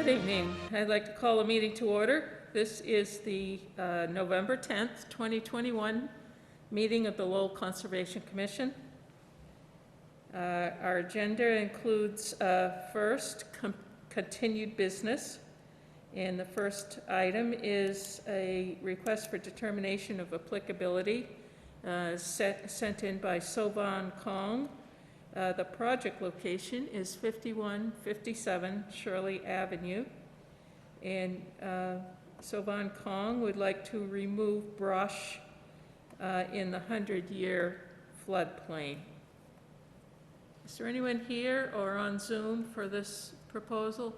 Good evening. I'd like to call a meeting to order. This is the November 10th, 2021 meeting of the Lowell Conservation Commission. Our agenda includes first, continued business. And the first item is a request for determination of applicability sent in by Sovan Kong. The project location is 5157 Shirley Avenue. And Sovan Kong would like to remove brush in the 100-year floodplain. Is there anyone here or on Zoom for this proposal?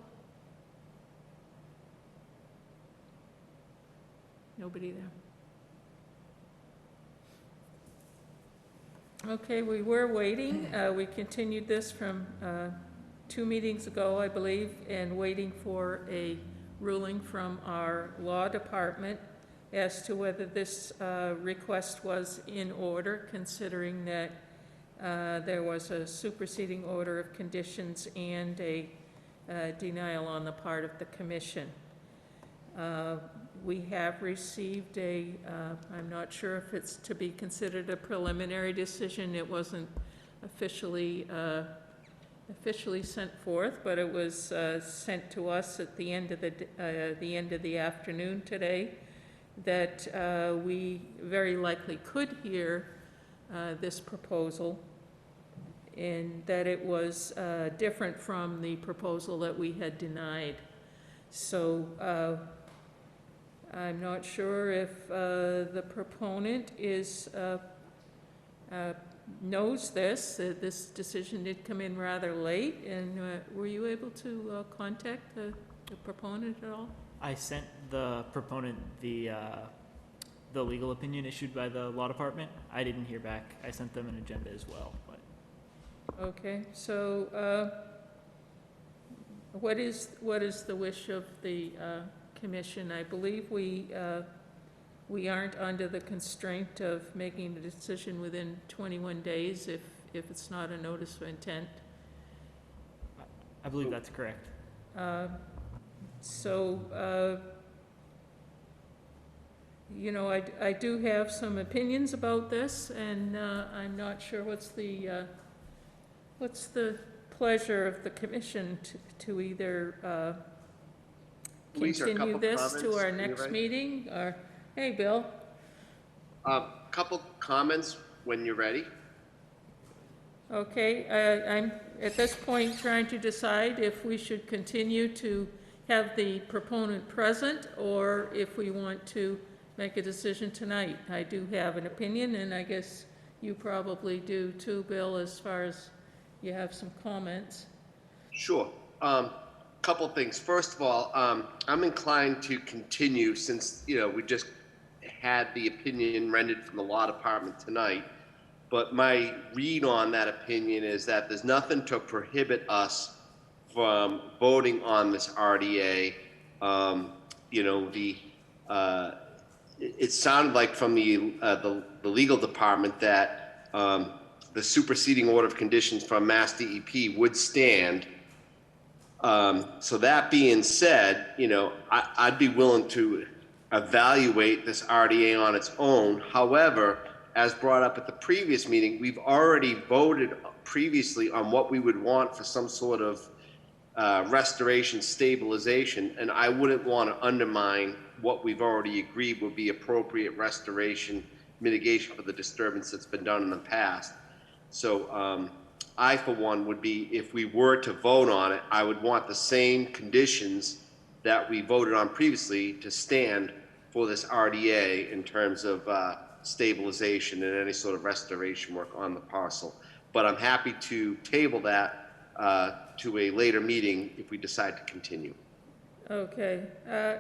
Nobody there. Okay, we were waiting. We continued this from 2 meetings ago, I believe, and waiting for a ruling from our law department as to whether this request was in order, considering that there was a superseding order of conditions and a denial on the part of the commission. We have received I'm not sure if it's to be considered a preliminary decision. It wasn't officially sent forth, but it was sent to us at the end of the afternoon today, that we very likely could hear this proposal, and that it was different from the proposal that we had denied. So I'm not sure if the proponent knows this. This decision did come in rather late, and were you able to contact the proponent at all? I sent the proponent the legal opinion issued by the law department. I didn't hear back. I sent them an agenda as well. But. Okay, so what is the wish of the commission? I believe we aren't under the constraint of making a decision within 21 days if it's not a notice of intent. I believe that's correct. You know, I do have some opinions about this, and I'm not sure what's the pleasure of the commission to either continue this to our next meeting, or, hey, Bill. Couple comments when you're ready. Okay, I'm at this point trying to decide if we should continue to have the proponent present, or if we want to make a decision tonight. I do have an opinion, and I guess you probably do too, Bill, as far as you have some comments. Sure. Couple things. First of all, I'm inclined to continue, since we just had the opinion rendered from the law department tonight. But my read on that opinion is that there's nothing to prohibit us from voting on this RDA. It sounded like from the legal department that the superseding order of conditions from Mass DEP would stand. So that being said, I'd be willing to evaluate this RDA on its own. However, as brought up at the previous meeting, we've already voted previously on what we would want for some sort of restoration stabilization, and I wouldn't want to undermine what we've already agreed would be appropriate restoration mitigation for the disturbance that's been done in the past. So I, for one, would be, if we were to vote on it, I would want the same conditions that we voted on previously to stand for this RDA in terms of stabilization and any sort of restoration work on the parcel. But I'm happy to table that to a later meeting if we decide to continue. Okay.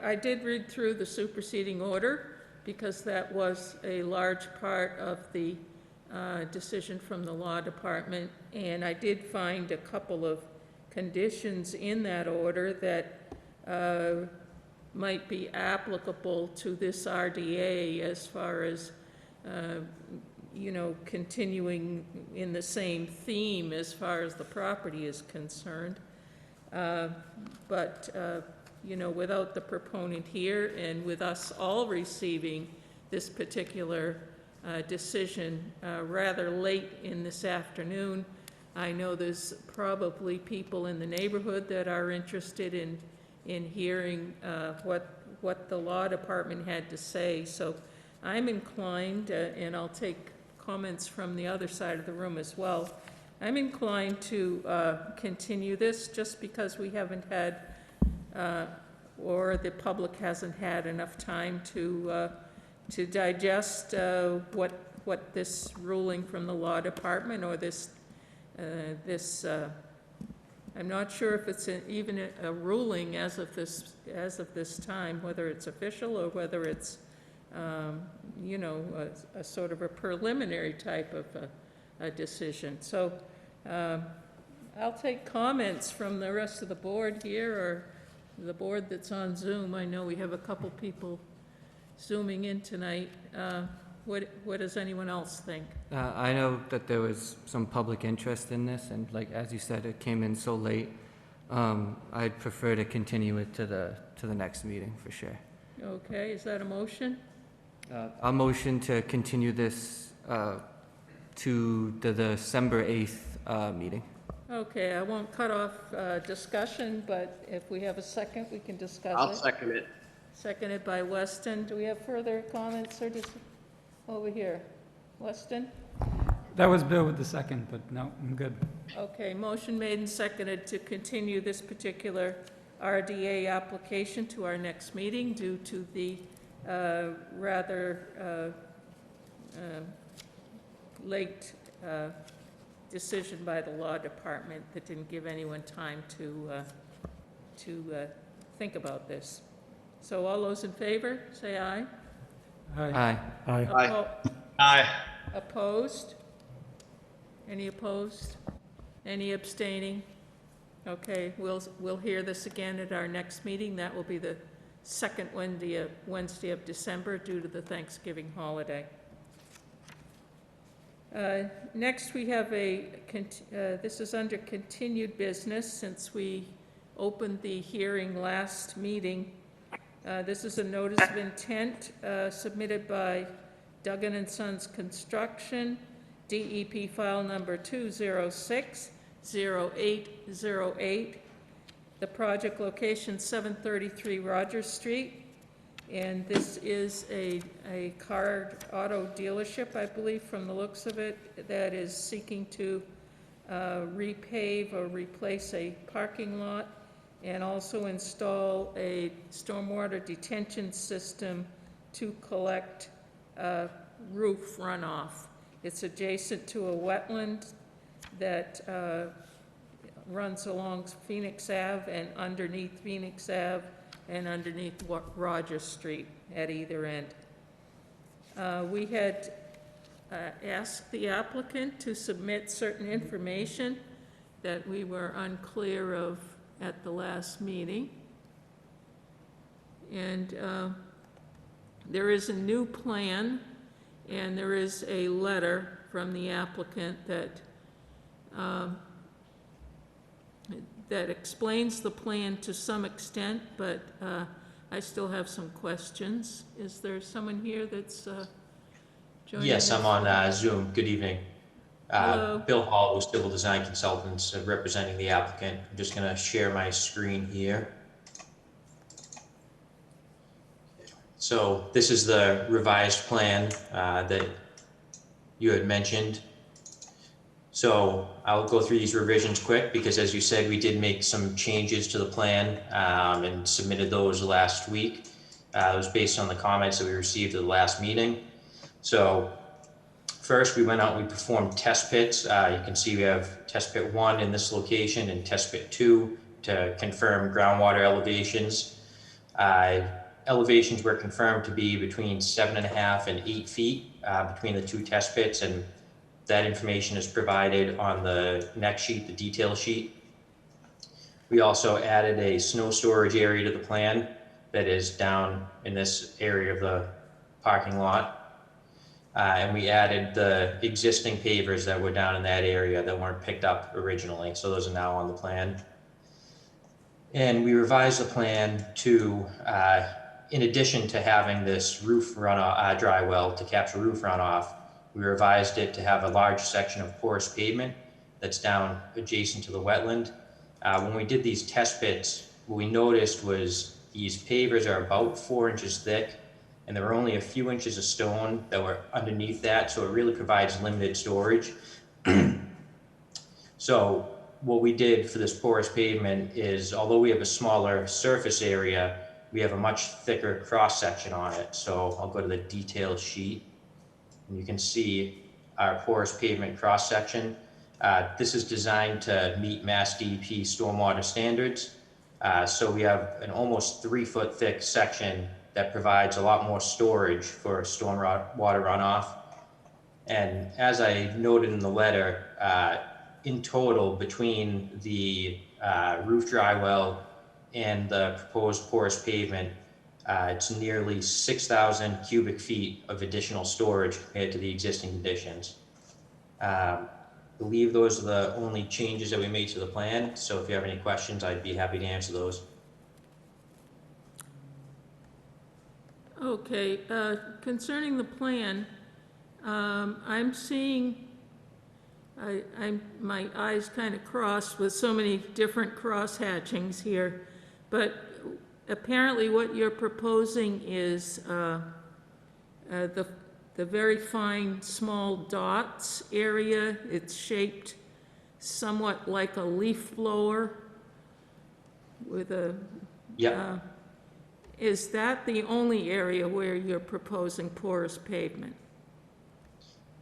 I did read through the superseding order, because that was a large part of the decision from the law department, and I did find a couple of conditions in that order that might be applicable to this RDA, as far as continuing in the same theme as far as the property is concerned. But without the proponent here and with us all receiving this particular decision rather late in this afternoon, I know there's probably people in the neighborhood that are interested in hearing what the law department had to say. So I'm inclined, and I'll take comments from the other side of the room as well, I'm inclined to continue this just because we haven't had, or the public hasn't had enough time to digest what this ruling from the law department or this, I'm not sure if it's even a ruling as of this time, whether it's official or whether it's, a sort of a preliminary type of a decision. So I'll take comments from the rest of the board here or the board that's on Zoom. I know we have a couple people Zooming in tonight. What does anyone else think? I know that there was some public interest in this, and like, as you said, it came in so late. I'd prefer to continue it to the next meeting, for sure. Okay, is that a motion? I'll motion to continue this to the December 8th meeting. Okay, I won't cut off discussion, but if we have a second, we can discuss it. I'll second it. Seconded by Weston. Do we have further comments or just over here? Weston? That was Bill with the second, but no, I'm good. Okay, motion made and seconded to continue this particular RDA application to our next meeting due to the rather late decision by the law department that didn't give anyone time to think about this. So all those in favor, say aye. Aye. Aye. Aye. Opposed? Any opposed? Any abstaining? Okay, we'll hear this again at our next meeting. That will be the second Wednesday of December due to the Thanksgiving holiday. Next, we have this is under continued business since we opened the hearing last meeting. This is a notice of intent submitted by Duggan & Sons Construction, DEP file number 206-0808. The project location 733 Rogers Street. And this is a car auto dealership, I believe, from the looks of it, that is seeking to repave or replace a parking lot and also install a stormwater detention system to collect roof runoff. It's adjacent to a wetland that runs along Phoenix Ave and underneath Phoenix Ave and underneath Rogers Street at either end. We had asked the applicant to submit certain information that we were unclear of at the last meeting. And there is a new plan and there is a letter from the applicant that that explains the plan to some extent, but I still have some questions. Is there someone here that's joining Yes, us? I'm on Zoom. Good evening. Hello. Bill Hall with Civil Design Consultants representing the applicant. I'm just going to share my screen here. So this is the revised plan that you had mentioned. So I'll go through these revisions quick because, as you said, we did make some changes to the plan and submitted those last week. It was based on the comments that we received at the last meeting. So first we went out and we performed test pits. You can see we have test pit 1 in this location and test pit 2 to confirm groundwater elevations. Elevations were confirmed to be between 7.5 and 8 feet between the 2 test pits, and that information is provided on the next sheet, the detail sheet. We also added a snow storage area to the plan that is down in this area of the parking lot. And we added the existing pavers that were down in that area that weren't picked up originally. So those are now on the plan. And we revised the plan to, in addition to having this roof runoff, dry well to capture roof runoff, we revised it to have a large section of porous pavement that's down adjacent to the wetland. When we did these test pits, what we noticed was these pavers are about 4 inches thick, and there were only a few inches of stone that were underneath that, so it really provides limited storage. So what we did for this porous pavement is, although we have a smaller surface area, we have a much thicker cross section on it. So I'll go to the detailed sheet, and you can see our porous pavement cross section. This is designed to meet Mass DEP stormwater standards. So we have an almost 3-foot thick section that provides a lot more storage for stormwater runoff. And as I noted in the letter, in total, between the roof dry well and the proposed porous pavement, it's nearly 6,000 cubic feet of additional storage compared to the existing conditions. I believe those are the only changes that we made to the plan. So if you have any questions, I'd be happy to answer those. Okay, concerning the plan, I'm seeing, my eyes kind of crossed with so many different cross hatchings here, but apparently what you're proposing is the very fine small dots area. It's shaped somewhat like a leaf blower with a... Yep. Is that the only area where you're proposing porous pavement?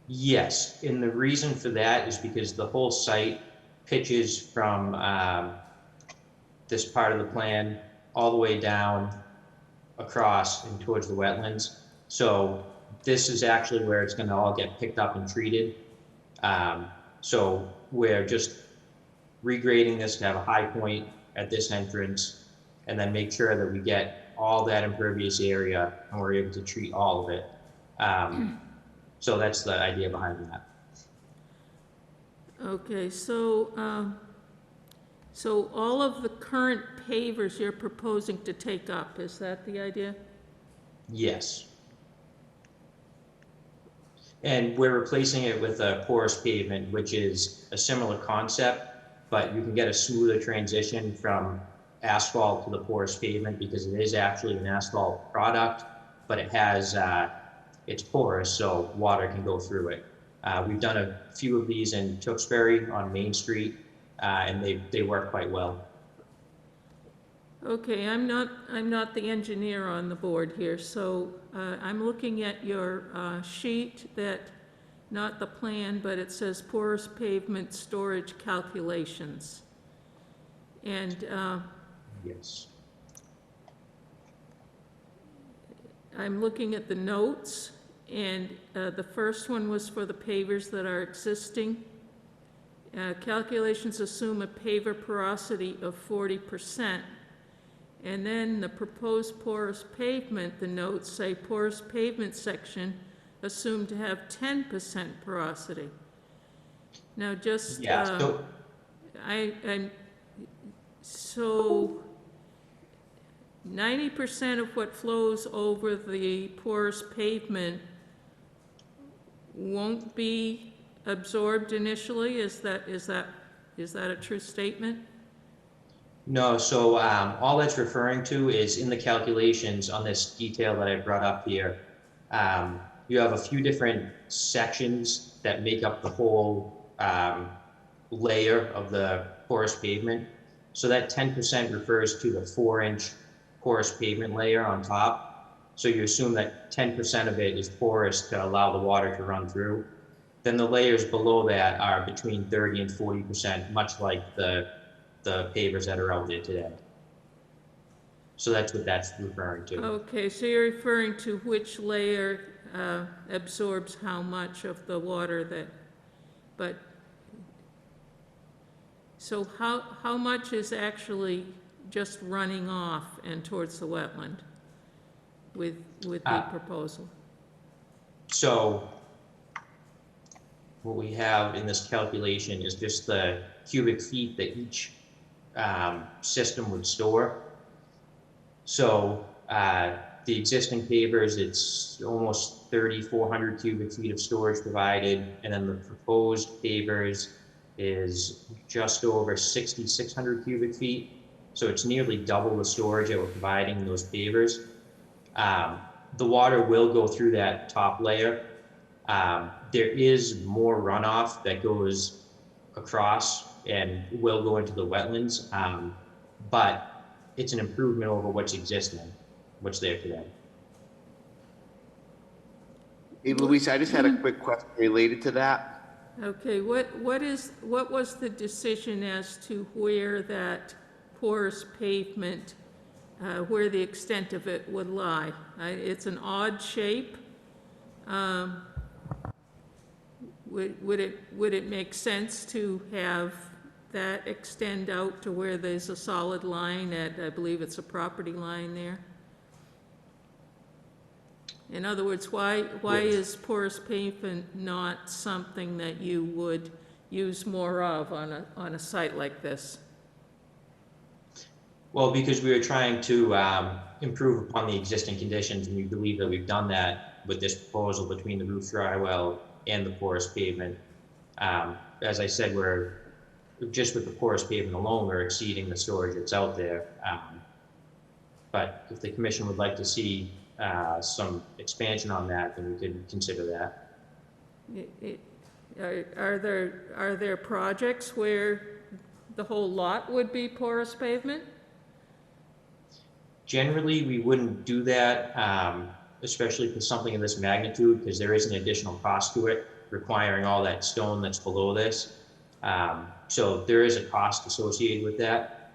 Yes, and the reason for that is because the whole site pitches from this part of the plan all the way down across and towards the wetlands. So this is actually where it's going to all get picked up and treated. So we're just regrading this to have a high point at this entrance, and then make sure that we get all that impervious area and we're able to treat all of it. So that's the idea behind that. Okay, so, so all of the current pavers you're proposing to take up, is that the idea? Yes. And we're replacing it with a porous pavement, which is a similar concept, but you can get a smoother transition from asphalt to the porous pavement because it is actually an asphalt product, but it has, it's porous, so water can go through it. We've done a few of these in Tewksbury on Main Street, and they work quite well. Okay, I'm not the engineer on the board here, so I'm looking at your sheet that, not the plan, but it says porous pavement storage calculations. And Yes. I'm looking at the notes, and the first one was for the pavers that are existing. Calculations assume a paver porosity of 40%. And then the proposed porous pavement, the notes say porous pavement section assumed to have 10% porosity. Now just, Yeah, so 90% of what flows over the porous pavement won't be absorbed initially? Is that a true statement? no, so all that's referring to is in the calculations on this detail that I brought up here. You have a few different sections that make up the whole layer of the porous pavement. So that 10% refers to the 4-inch porous pavement layer on top. So you assume that 10% of it is porous to allow the water to run through. Then the layers below that are between 30 and 40%, much like the pavers that are out there today. So that's what that's referring to. Okay, so you're referring to which layer absorbs how much of the water that, but, so how much is actually just running off and towards the wetland with the proposal? So what we have in this calculation is just the cubic feet that each system would store. So the existing pavers, it's almost 3,400 cubic feet of storage provided, and then the proposed pavers is just over 6,600 cubic feet. So it's nearly double the storage that we're providing in those pavers. The water will go through that top layer. There is more runoff that goes across and will go into the wetlands, but it's an improvement over what's existing, what's there today. Hey, Luis, I just had a quick question related to that. Okay, what was the decision as to where that porous pavement, where the extent of it would lie? It's an odd shape. Would it make sense to have that extend out to where there's a solid line at, I believe it's a property line there? In other words, why is porous pavement not something that you would use more of on a site like this? Well, because we were trying to improve upon the existing conditions, and we believe that we've done that with this proposal between the roof drywall and the porous pavement. As I said, we're just with the porous pavement alone, we're exceeding the storage that's out there. But if the commission would like to see some expansion on that, then we could consider that. Are there projects where the whole lot would be porous pavement? Generally, we wouldn't do that, especially for something of this magnitude, because there is an additional cost to it, requiring all that stone that's below this. So there is a cost associated with that.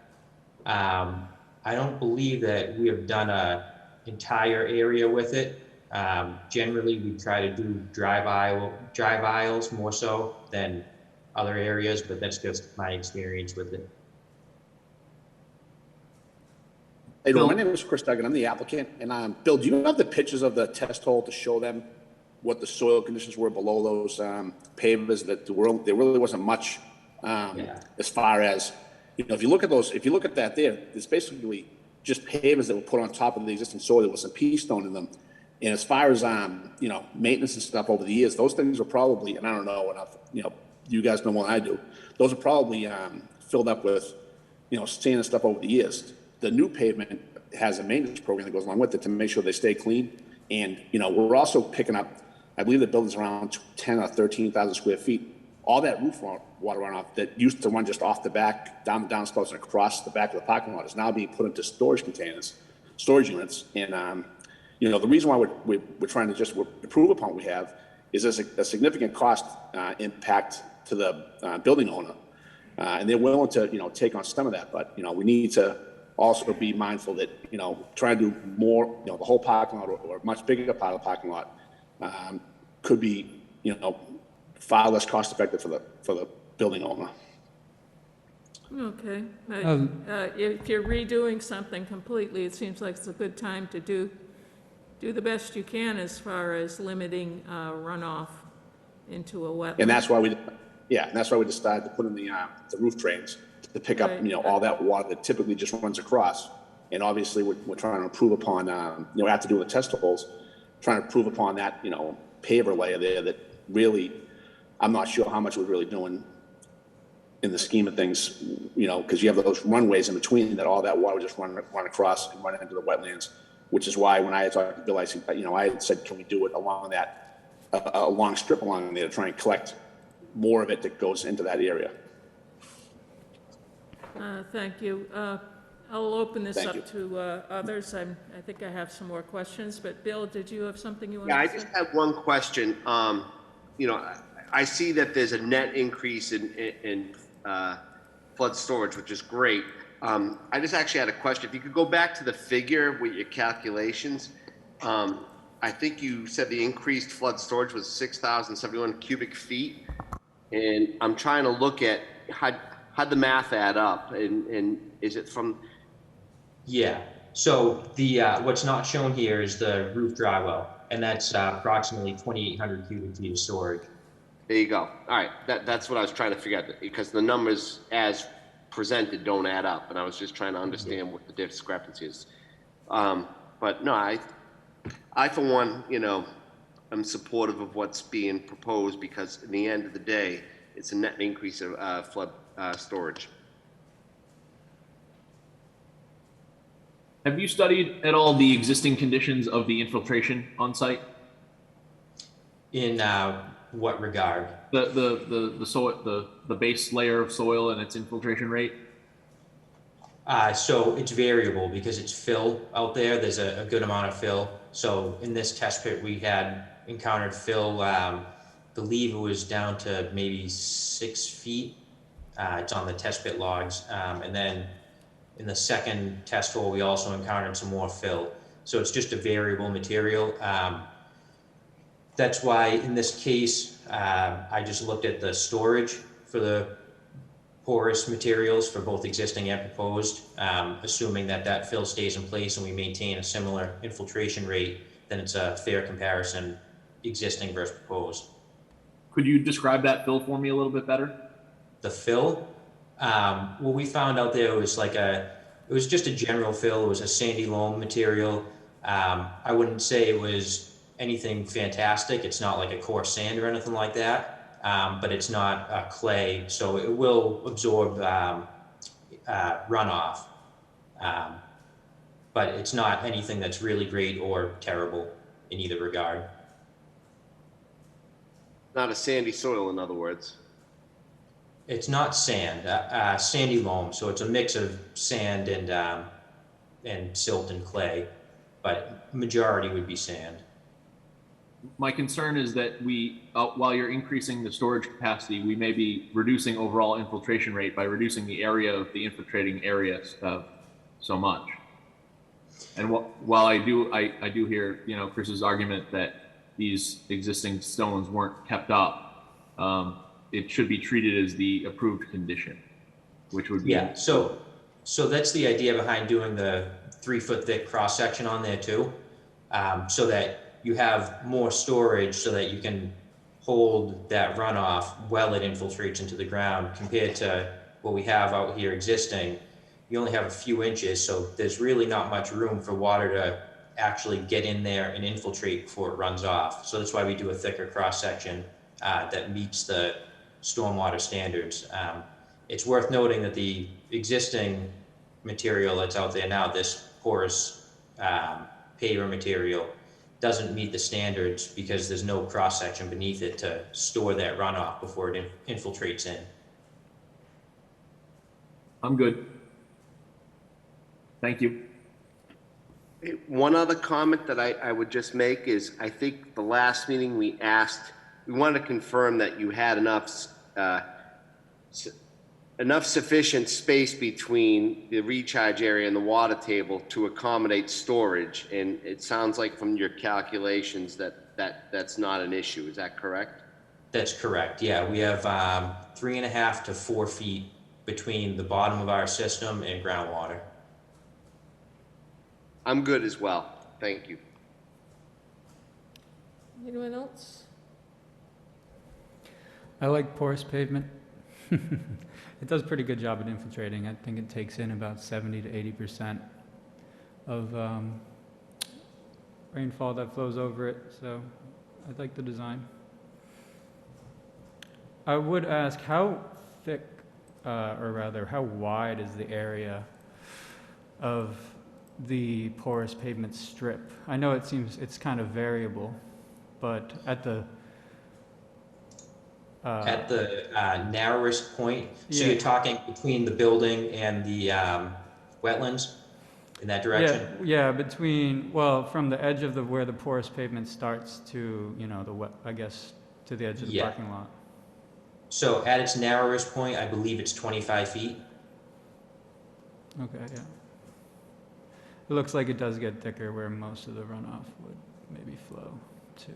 I don't believe that we have done an entire area with it. Generally, we try to do drive aisles more so than other areas, but that's just my experience with it. Hey, my name is Chris Duggan. I'm the applicant. And Bill, do you have the pictures of the test hole to show them what the soil conditions were below those pavers? That there really wasn't much as far as, if you look at that there, it's basically just pavers that were put on top of the existing soil. There was some pea stone in them. And as far as, maintenance and stuff over the years, those things were probably, and I don't know enough, you guys know more than I do, those are probably filled up with, sand and stuff over the years. The new pavement has a maintenance program that goes along with it to make sure they stay clean. And, we're also picking up, I believe the building's around 10 or 13,000 square feet. All that roof water runoff that used to run just off the back, down the downspouts and across the back of the parking lot is now being put into storage containers, storage units. And, the reason why we're trying to just improve upon what we have is there's a significant cost impact to the building owner. And they're willing to, take on some of that. But, we need to also be mindful that, trying to do more, the whole parking lot or a much bigger part of the parking lot could be, far less cost effective for the building owner. Okay. If you're redoing something completely, it seems like it's a good time to do the best you can as far as limiting runoff into a wetland. And that's why we decided to put in the roof drains to pick up, all that water that typically just runs across. And obviously we're trying to improve upon, after doing the test holes, trying to improve upon that, paver layer there that really, I'm not sure how much we're really doing in the scheme of things, because you have those runways in between that all that water would just run across and run into the wetlands, which is why when I had talked to Bill, I said, can we do it along that, a long strip along there to try and collect more of it that goes into that area. Thank you. I'll open this Thank up to others. I think I have some more questions, but Bill, did you have something you wanted Yeah, to I say? just have one question. I see that there's a net increase in flood storage, which is great. I just actually had a question. If you could go back to the figure with your calculations, I think you said the increased flood storage was 6,071 cubic feet. And I'm trying to look at how'd the math add up? And is it from? Yeah. So the what's not shown here is the roof drywall, and that's approximately 2,800 cubic feet of storage. There you go. All right, that's what I was trying to figure out, because the numbers as presented don't add up, and I was just trying to understand what the discrepancy is. But no, I for one, I'm supportive of what's being proposed, because in the end of the day, it's a net increase of flood storage. Have you studied at all the existing conditions of the infiltration on site? In what regard? The soil, the base layer of soil and its infiltration rate? So it's variable because it's fill out there. There's a good amount of fill. So in this test pit, we had encountered fill, believe it was down to maybe 6 feet. It's on the test pit logs. And then in the second test hole, we also encountered some more fill. So it's just a variable material. That's why in this case, I just looked at the storage for the porous materials for both existing and proposed, assuming that fill stays in place and we maintain a similar infiltration rate, then it's a fair comparison, existing versus proposed. Could you describe that fill for me a little bit better? The fill, what we found out there was it was just a general fill. It was a sandy loam material. I wouldn't say it was anything fantastic. It's not like a coarse sand or anything like that, but it's not clay, so it will absorb runoff. But it's not anything that's really great or terrible in either regard. Not a sandy soil, in other words. It's not sand, sandy loam, so it's a mix of sand and silt and clay, but majority would be sand. My concern is that while you're increasing the storage capacity, we may be reducing overall infiltration rate by reducing the area of the infiltrating area so much. And while I do hear, Chris's argument that these existing stones weren't kept up, it should be treated as the approved condition, which would be. Yeah, so that's the idea behind doing the 3 foot thick cross section on there too, so that you have more storage so that you can hold that runoff while it infiltrates into the ground, compared to what we have out here existing. You only have a few inches, so there's really not much room for water to actually get in there and infiltrate before it runs off. So that's why we do a thicker cross section that meets the stormwater standards. It's worth noting that the existing material that's out there now, this porous paver material, doesn't meet the standards because there's no cross section beneath it to store that runoff before it infiltrates in. I'm good. Thank you. One other comment that I would just make is, I think the last meeting we wanted to confirm that you had enough sufficient space between the recharge area and the water table to accommodate storage. And it sounds like from your calculations that's not an issue. Is that correct? That's correct. Yeah, we have 3.5 to 4 feet between the bottom of our system and groundwater. I'm good as well. Thank you. Anyone else? I like porous pavement. It does a pretty good job at infiltrating. I think it takes in about 70 to 80% of rainfall that flows over it, so I like the design. I would ask, how thick, or rather, how wide is the area of the porous pavement strip? I know it's kind of variable, but at the narrowest point, so yeah. you're talking between the building and the wetlands in that direction? Yeah, from the edge of where the porous pavement starts to, to the edge of the parking lot. So at its narrowest point, I believe it's 25 feet. Okay, yeah. It looks like it does get thicker where most of the runoff would maybe flow to.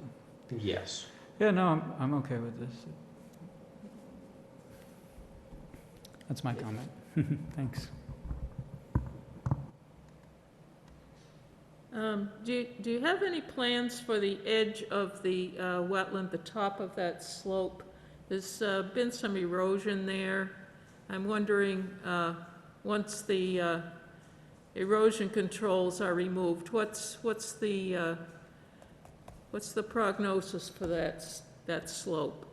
Yes. Yeah, no, I'm okay with this. That's my comment. Thanks. Do you have any plans for the edge of the wetland, the top of that slope? There's been some erosion there. I'm wondering, once the erosion controls are removed, what's the prognosis for that slope?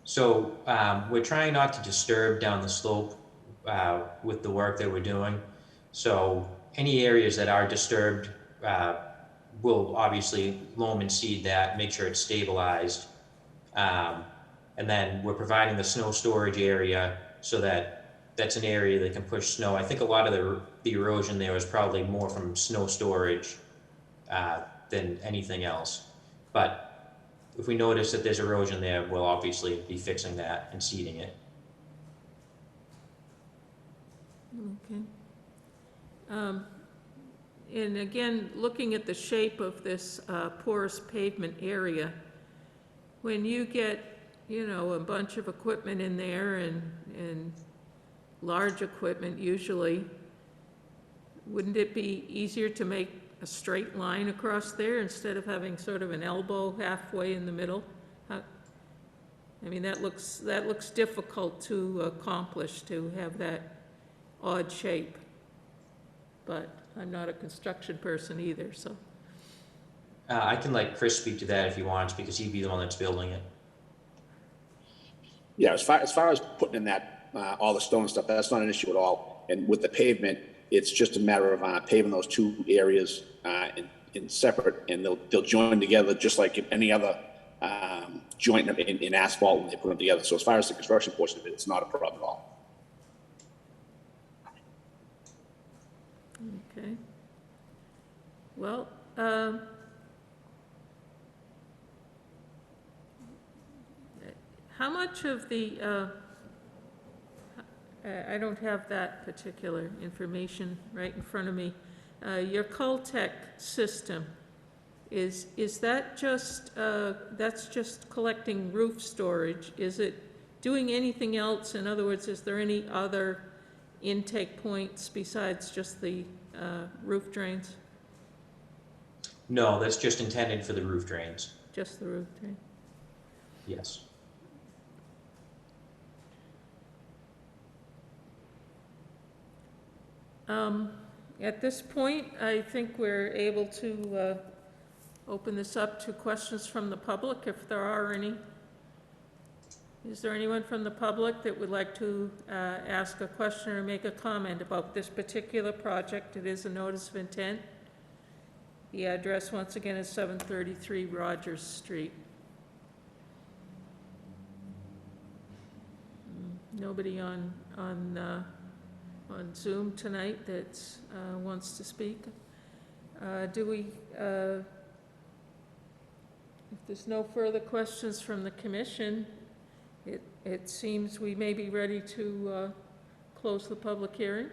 So we're trying not to disturb down the slope with the work that we're doing. So any areas that are disturbed, we'll obviously loam and seed that, make sure it's stabilized. And then we're providing the snow storage area so that that's an area that can push snow. I think a lot of the erosion there is probably more from snow storage than anything else. But if we notice that there's erosion there, we'll obviously be fixing that and seeding it. Okay. And again, looking at the shape of this porous pavement area, when you get, you know, a bunch of equipment in there and large equipment usually, wouldn't it be easier to make a straight line across there instead of having sort of an elbow halfway in the middle? I mean, that looks difficult to accomplish, to have that odd shape. But I'm not a construction person either, so. I can let Chris speak to that if he wants, because he'd be the one that's building it. Yeah, as far as putting in that, all the stone and stuff, that's not an issue at all. And with the pavement, it's just a matter of paving those two areas in separate, and they'll join together just like any other joint in asphalt when they put them together. So as far as the construction portion of it, it's not a problem at all. Okay. Well, how much of the, I don't have that particular information right in front of me. Your Cultec system, is that just, that's just collecting roof storage? Is it doing anything else? In other words, is there any other intake points besides just the roof drains? No, that's just intended for the roof drains. Just the roof drain? Yes. At this point, I think we're able to open this up to questions from the public, if there are any. Is there anyone from the public that would like to ask a question or make a comment about this particular project? It is a notice of intent. The address, once again, is 733 Rogers Street. Nobody on Zoom tonight that wants to speak. Do we, if there's no further questions from the commission, it seems we may be ready to close the public hearing.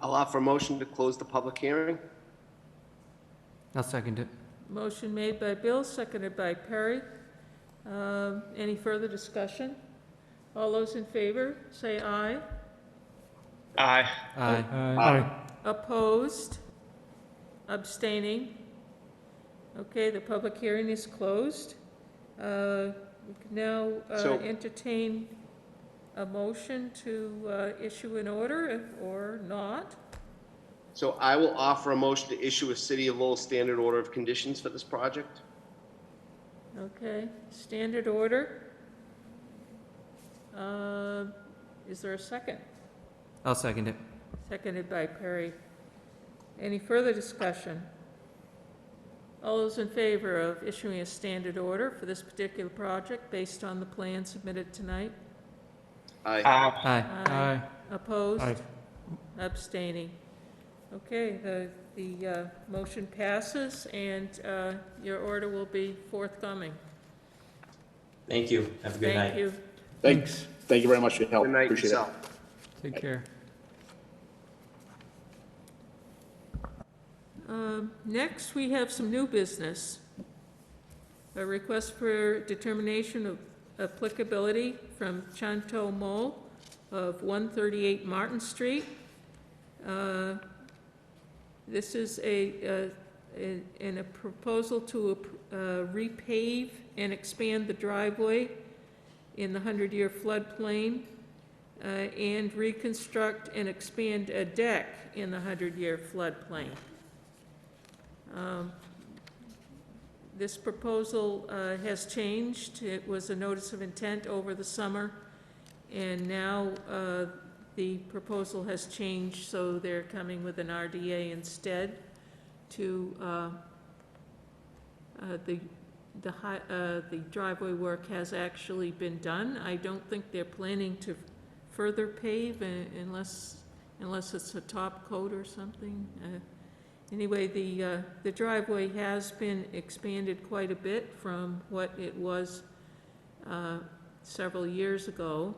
I'll offer a motion to close the public hearing. I'll second it. Motion made by Bill, seconded by Perry. Any further discussion? All those in favor, say aye. Aye. Aye. Aye. Opposed? Abstaining? Okay, the public hearing is closed. We can now So- entertain a motion to issue an order or not. So I will offer a motion to issue a City of Lowell standard order of conditions for this project. Okay, standard order. Is there a second? I'll second it. Seconded by Perry. Any further discussion? All those in favor of issuing a standard order for this particular project based on the plan submitted tonight? Aye. Aye. Aye. Opposed? Aye. Abstaining. Okay, the motion passes, and your order will be forthcoming. Thank you. Have a good night. Thank you. Thanks. Thank you very much for your help. Good night, Appreciate it. yourself. Take care. Next, we have some new business. A request for determination of applicability from Chanto Mo of 138 Martin Street. This is a proposal to repave and expand the driveway in the 100-year floodplain, and reconstruct and expand a deck in the 100-year floodplain. This proposal has changed. It was a notice of intent over the summer, and now the proposal has changed, so they're coming with an RDA instead to the driveway work has actually been done. I don't think they're planning to further pave unless it's a top coat or something. Anyway, the driveway has been expanded quite a bit from what it was several years ago.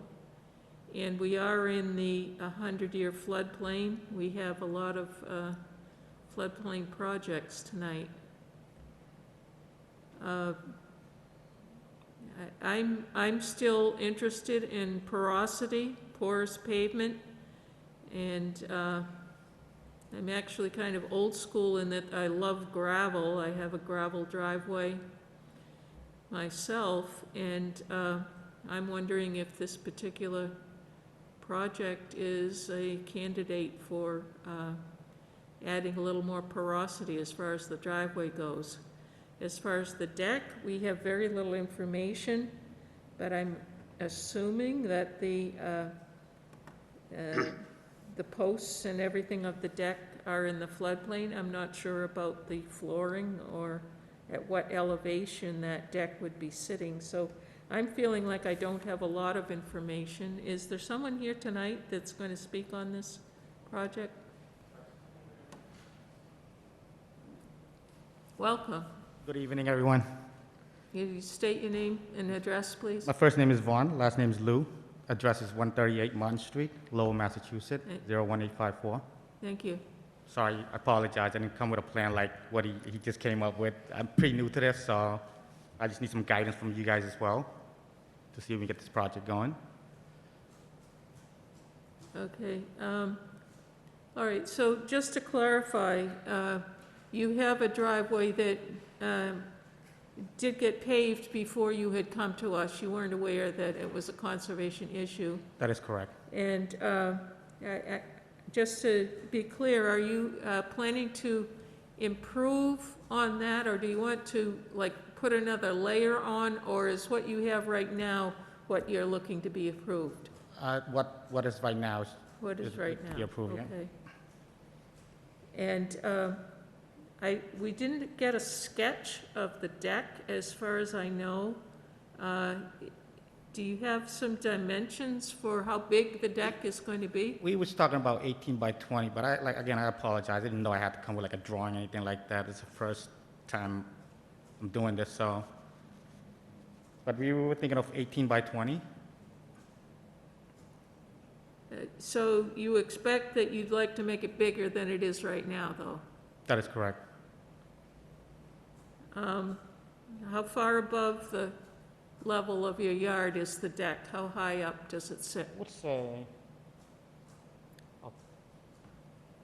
And we are in the 100-year floodplain. We have a lot of floodplain projects tonight. I'm still interested in porosity, porous pavement, and I'm actually kind of old school in that I love gravel. I have a gravel driveway myself, and I'm wondering if this particular project is a candidate for adding a little more porosity as far as the driveway goes. As far as the deck, we have very little information, but I'm assuming that the posts and everything of the deck are in the floodplain. I'm not sure about the flooring or at what elevation that deck would be sitting. So I'm feeling like I don't have a lot of information. Is there someone here tonight that's going to speak on this project? Welcome. Good evening, everyone. You state your name and address, please. My first name is Vaughn, last name is Lou. Address is 138 Martin Street, Lowell, Massachusetts, 01854. Thank you. Sorry, I apologize. I didn't come with a plan like what he just came up with. I'm pretty new to this, so I just need some guidance from you guys as well to see if we can get this project going. Okay. All right, so just to clarify, you have a driveway that did get paved before you had come to us. You weren't aware that it was a conservation issue. That is correct. And just to be clear, are you planning to improve on that, or do you want to like put another layer on, or is what you have right now what you're looking to be approved? What is right now? What is right now? Be approved, yeah. Okay. And we didn't get a sketch of the deck, as far as I know. Do you have some dimensions for how big the deck is going to be? We was talking about 18 by 20, but I apologize. I didn't know I had to come with like a drawing or anything like that. It's the first time I'm doing this, so. But we were thinking of 18 by 20. So you expect that you'd like to make it bigger than it is right now, though? That is correct. How far above the level of your yard is the deck? How high up does it sit? Let's say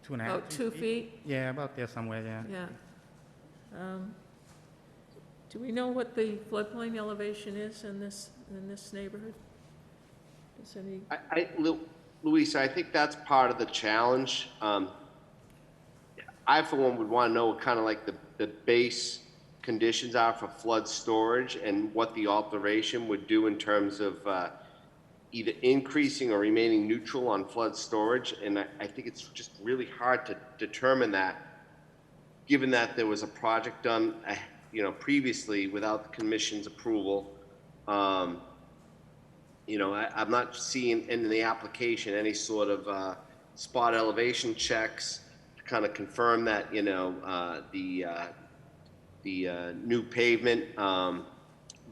2.5. About 2 feet? Yeah, about there somewhere, yeah. Yeah. Do we know what the floodplain elevation is in this neighborhood? Does any? Luis, I think that's part of the challenge. I, for one, would want to know what kind of like the base conditions are for flood storage and what the alteration would do in terms of either increasing or remaining neutral on flood storage. And I think it's just really hard to determine that, given that there was a project done, previously without the commission's approval. I'm not seeing in the application any sort of spot elevation checks to kind of confirm that, the new pavement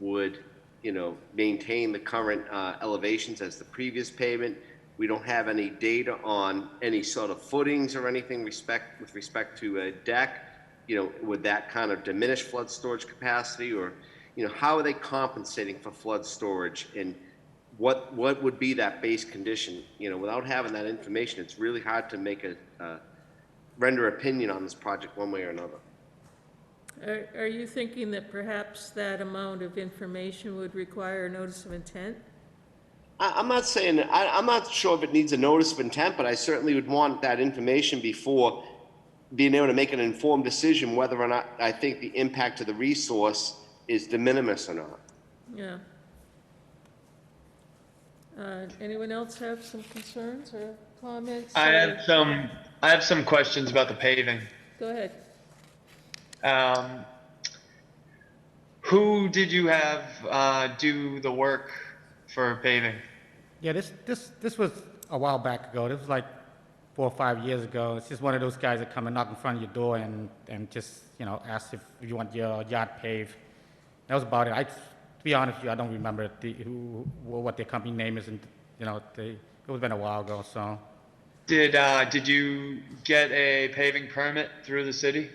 would, maintain the current elevations as the previous pavement. We don't have any data on any sort of footings or anything with respect to a deck. Would that kind of diminish flood storage capacity, or, how are they compensating for flood storage, and what would be that base condition? Without having that information, it's really hard to render opinion on this project one way or another. Are you thinking that perhaps that amount of information would require a notice of intent? I'm not saying, I'm not sure if it needs a notice of intent, but I certainly would want that information before being able to make an informed decision whether or not I think the impact to the resource is de minimis or not. Yeah. Anyone else have some concerns or comments? I have some questions about the paving. Go ahead. Who did you have do the work for paving? Yeah, this was a while back ago. This was like 4 or 5 years ago. It's just one of those guys that come and knock in front of your door and just, you know, ask if you want your yard paved. That was about it. To be honest with you, I don't remember what their company name is, and, you know, it was been a while ago, so. Did you get a paving permit through the city?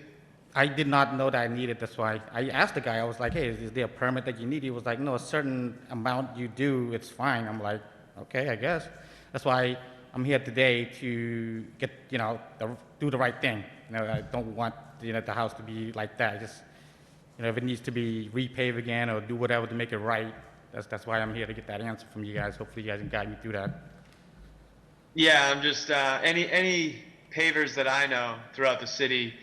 I did not know that I needed, that's why. I asked the guy, I was like, hey, is there a permit that you need? He was like, no, a certain amount you do, it's fine. I'm like, okay, I guess. That's why I'm here today to get, you know, do the right thing. You know, I don't want, you know, the house to be like that. Just, you know, if it needs to be repaved again or do whatever to make it right, that's why I'm here to get that answer from you guys. Hopefully you guys can guide me through that. Yeah, I'm just any pavers that I know throughout the city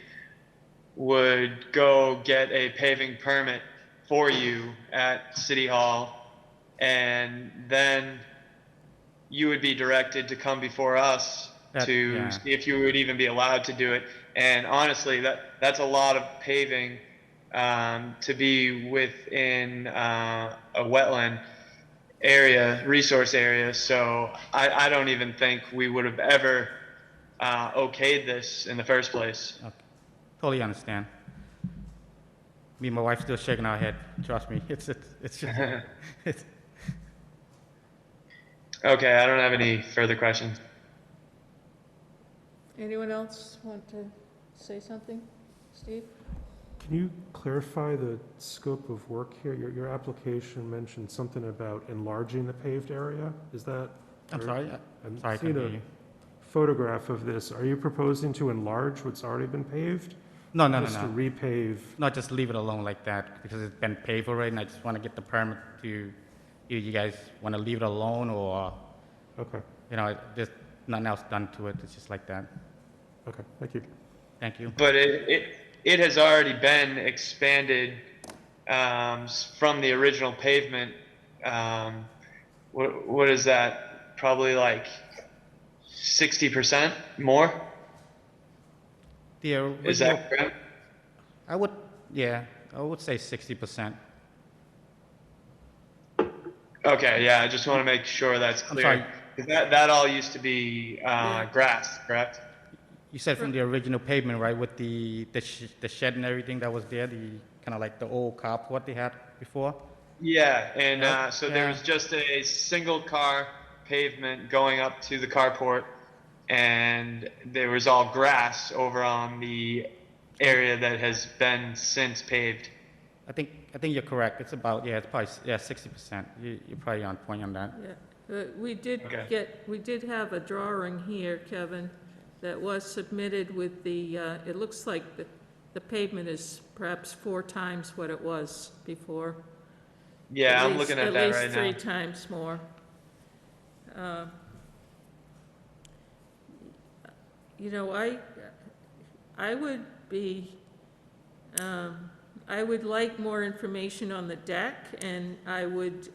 would go get a paving permit for you at City Hall, and then you would be directed to come before us to see if you would even be allowed to do it. And honestly, that's a lot of paving to be within a wetland area, resource area. So I don't even think we would have ever okayed this in the first place. Okay. Totally understand. Me and my wife still shaking our head. Trust me, it's just, it's. Okay, I don't have any further questions. Anyone else want to say something? Steve? Can you clarify the scope of work here? Your application mentioned something about enlarging the paved area. Is that? I'm sorry. I'm Sorry, I seeing couldn't hear a you. photograph of this. Are you proposing to enlarge what's already been paved? No, Just to repave? Not just leave it alone like that because it's been paved already, and I just want to get the permit to. You guys want to leave it alone, or? Okay. You know, there's nothing else done to it. It's just like that. Okay, thank you. Thank you. But it has already been expanded from the original pavement. What is that? Probably like 60% more? The original, Is that correct? I would say 60%. Okay, yeah, I just want to make sure that's I'm clear. sorry. 'Cause that all used to be grass, correct? You said from the original pavement, right, with the shed and everything that was there, the kind of like the old carport they had before? Yeah, and Yep, so there yeah. was just a single car pavement going up to the carport, and there was all grass over on the area that has been since paved. I think you're correct. It's about, it's probably, 60%. You're probably on point on that. Yeah. We did Okay. we did have a drawing here, Kevin, that was submitted with the, it looks like the pavement is perhaps 4 times what it was before. Yeah, I'm looking at that right At least 3 now. times more. You know, I would be, I would like more information on the deck, and I would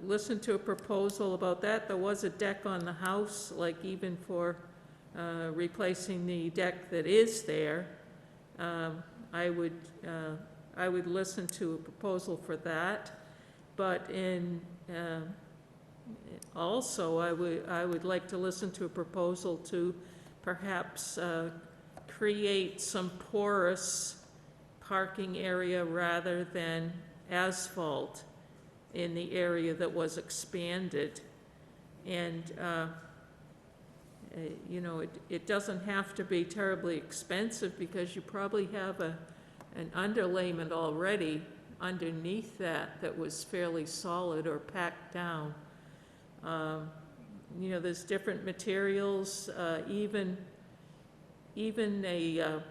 listen to a proposal about that. There was a deck on the house, like even for replacing the deck that is there. I would listen to a proposal for that, but also I would like to listen to a proposal to perhaps create some porous parking area rather than asphalt in the area that was expanded. And you know, it doesn't have to be terribly expensive because you probably have an underlayment already underneath that was fairly solid or packed down. You know, there's different materials, even a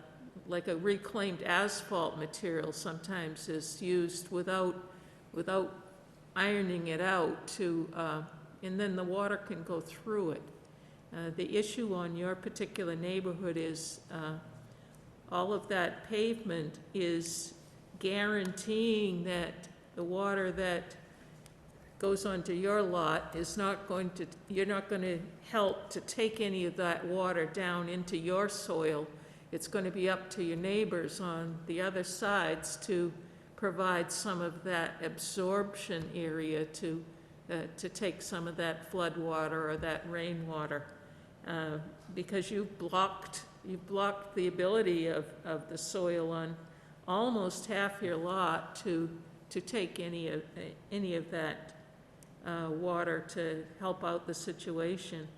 like a reclaimed asphalt material sometimes is used without ironing it out to, and then the water can go through it. The issue on your particular neighborhood is all of that pavement is guaranteeing that the water that goes onto your lot is not going to, you're not going to help to take any of that water down into your soil. It's going to be up to your neighbors on the other sides to provide some of that absorption area to take some of that flood water or that rainwater. Because you've blocked the ability of the soil on almost half your lot to take any of that water to help out the situation.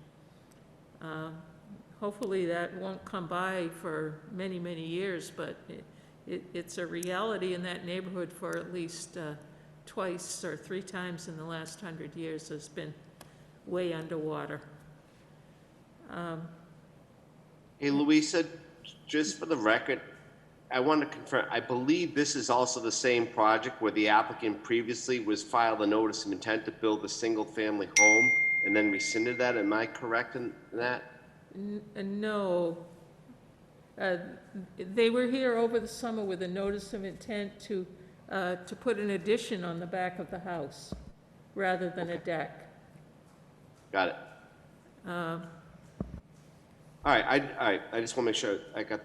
Hopefully that won't come by for many, many years, but it's a reality in that neighborhood for at least twice or 3 times in the last 100 years has been way underwater. Hey, Louisa, just for the record, I want to confirm, I believe this is also the same project where the applicant previously was filed a notice of intent to build a single-family home and then rescinded that. Am I correct in that? No. They were here over the summer with a notice of intent to put an addition on the back of the house rather than a deck. Got it. All right, I just want to make sure I got,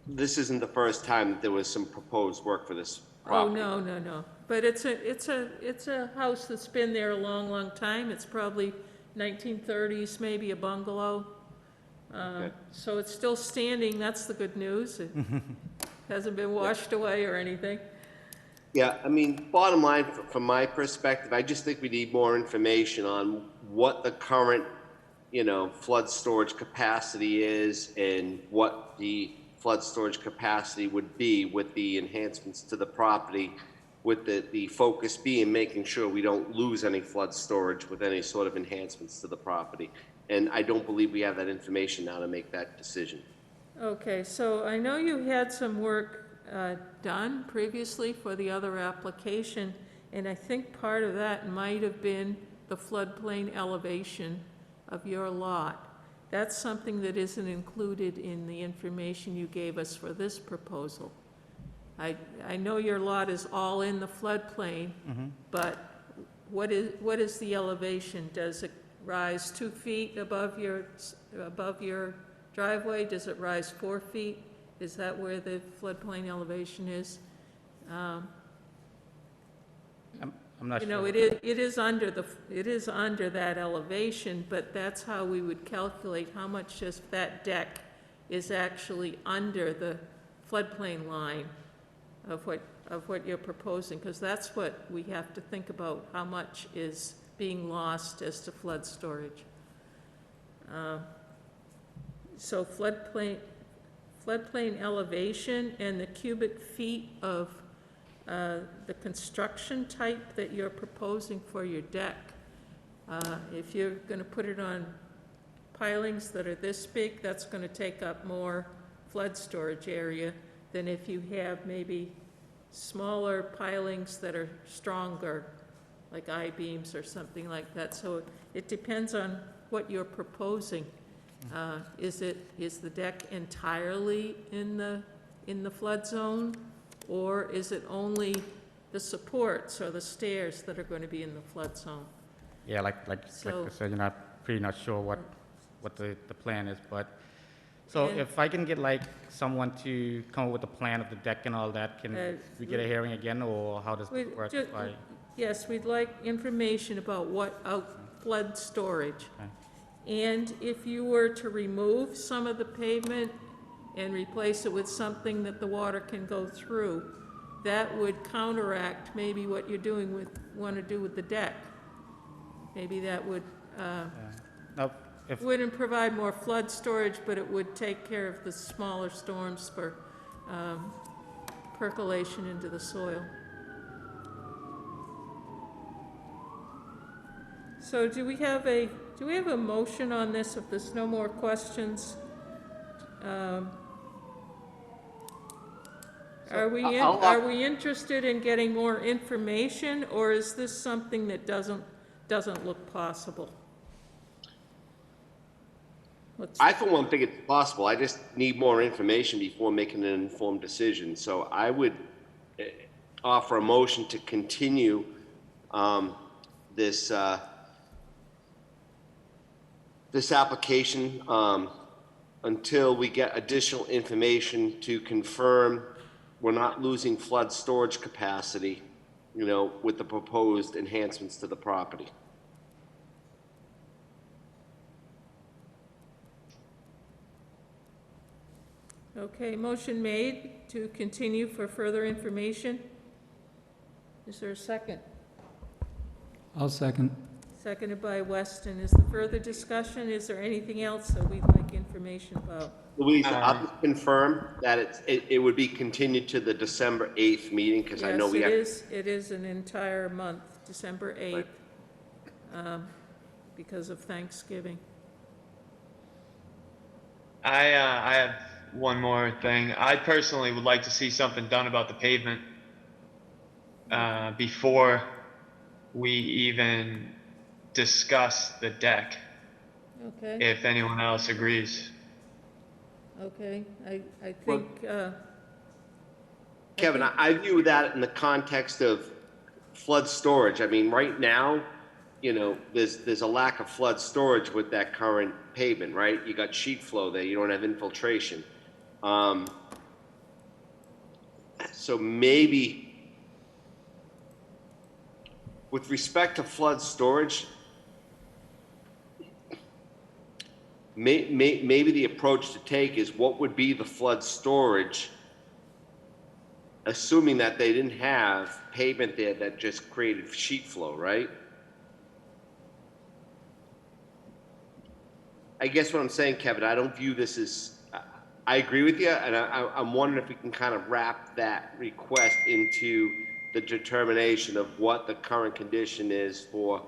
this isn't the first time that there was some proposed work for this property. Oh, no. But it's a house that's been there a long, long time. It's probably 1930s, maybe a bungalow. Okay. So it's still standing, that's the good news. It hasn't been washed away or anything. Yeah, I mean, bottom line, from my perspective, I just think we need more information on what the current, flood storage capacity is and what the flood storage capacity would be with the enhancements to the property, with the focus being making sure we don't lose any flood storage with any sort of enhancements to the property. And I don't believe we have that information now to make that decision. Okay, so I know you had some work done previously for the other application, and I think part of that might have been the floodplain elevation of your lot. That's something that isn't included in the information you gave us for this proposal. I know your lot is all in the floodplain, but what is the elevation? Does it rise 2 feet above your driveway? Does it rise 4 feet? Is that where the floodplain elevation is? I'm not sure. It is under that elevation, but that's how we would calculate how much just that deck is actually under the floodplain line of what you're proposing, because that's what we have to think about, how much is being lost as to flood storage. So floodplain elevation and the cubic feet of the construction type that you're proposing for your deck. If you're going to put it on pilings that are this big, that's going to take up more flood storage area than if you have maybe smaller pilings that are stronger, like I-beams or something like that. So it depends on what you're proposing. Is the deck entirely in the flood zone, or is it only the supports or the stairs that are going to be in the flood zone? Yeah, like I So- said, pretty not sure what the plan is, but, so And- if I can get like someone to come up with a plan of the deck and all that, can we get a hearing again, or how does it work? Yes, we'd like information about flood storage. Okay. And if you were to remove some of the pavement and replace it with something that the water can go through, that would counteract maybe what you're want to do with the deck. Maybe that would, Now, if, wouldn't provide more flood storage, but it would take care of the smaller storms for percolation into the soil. So do we have a motion on this if there's no more questions? Are we, are we interested in getting more information, or is this something that doesn't look possible? I, for one, think it's possible. I just need more information before making an informed decision. So I would offer a motion to continue this this application until we get additional information to confirm we're not losing flood storage capacity, you know, with the proposed enhancements to the property. Okay, motion made to continue for further information. Is there a second? I'll second. Seconded by Weston. Is there further discussion? Is there anything else that we'd like information about? Louise, I'll just confirm that it would be continued to the December 8th meeting, because I know we have. Yes, it is an entire month, December 8th, because of Thanksgiving. I have one more thing. I personally would like to see something done about the pavement before we even discuss the deck, Okay, if anyone else agrees. okay, I think, Kevin, I view that in the context of flood storage. I mean, right now, you know, there's a lack of flood storage with that current pavement, right? You got sheet flow there, you don't have infiltration. So maybe with respect to flood storage, maybe the approach to take is what would be the flood storage, assuming that they didn't have pavement there that just created sheet flow, right? I guess what I'm saying, Kevin, I don't view this as, I agree with you, and I'm wondering if we can kind of wrap that request into the determination of what the current condition is for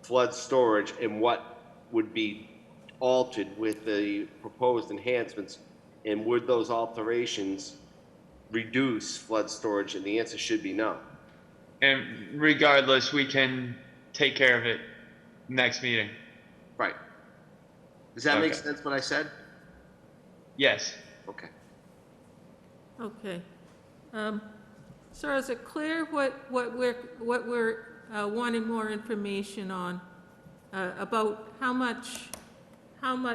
flood storage and what would be altered with the proposed enhancements, and would those alterations reduce flood storage? And the answer should be no. And regardless, we can take care of it next meeting. Right. Does that make Okay. sense what I said? Yes. Okay. okay. So is it clear what we're wanting more information on, about how much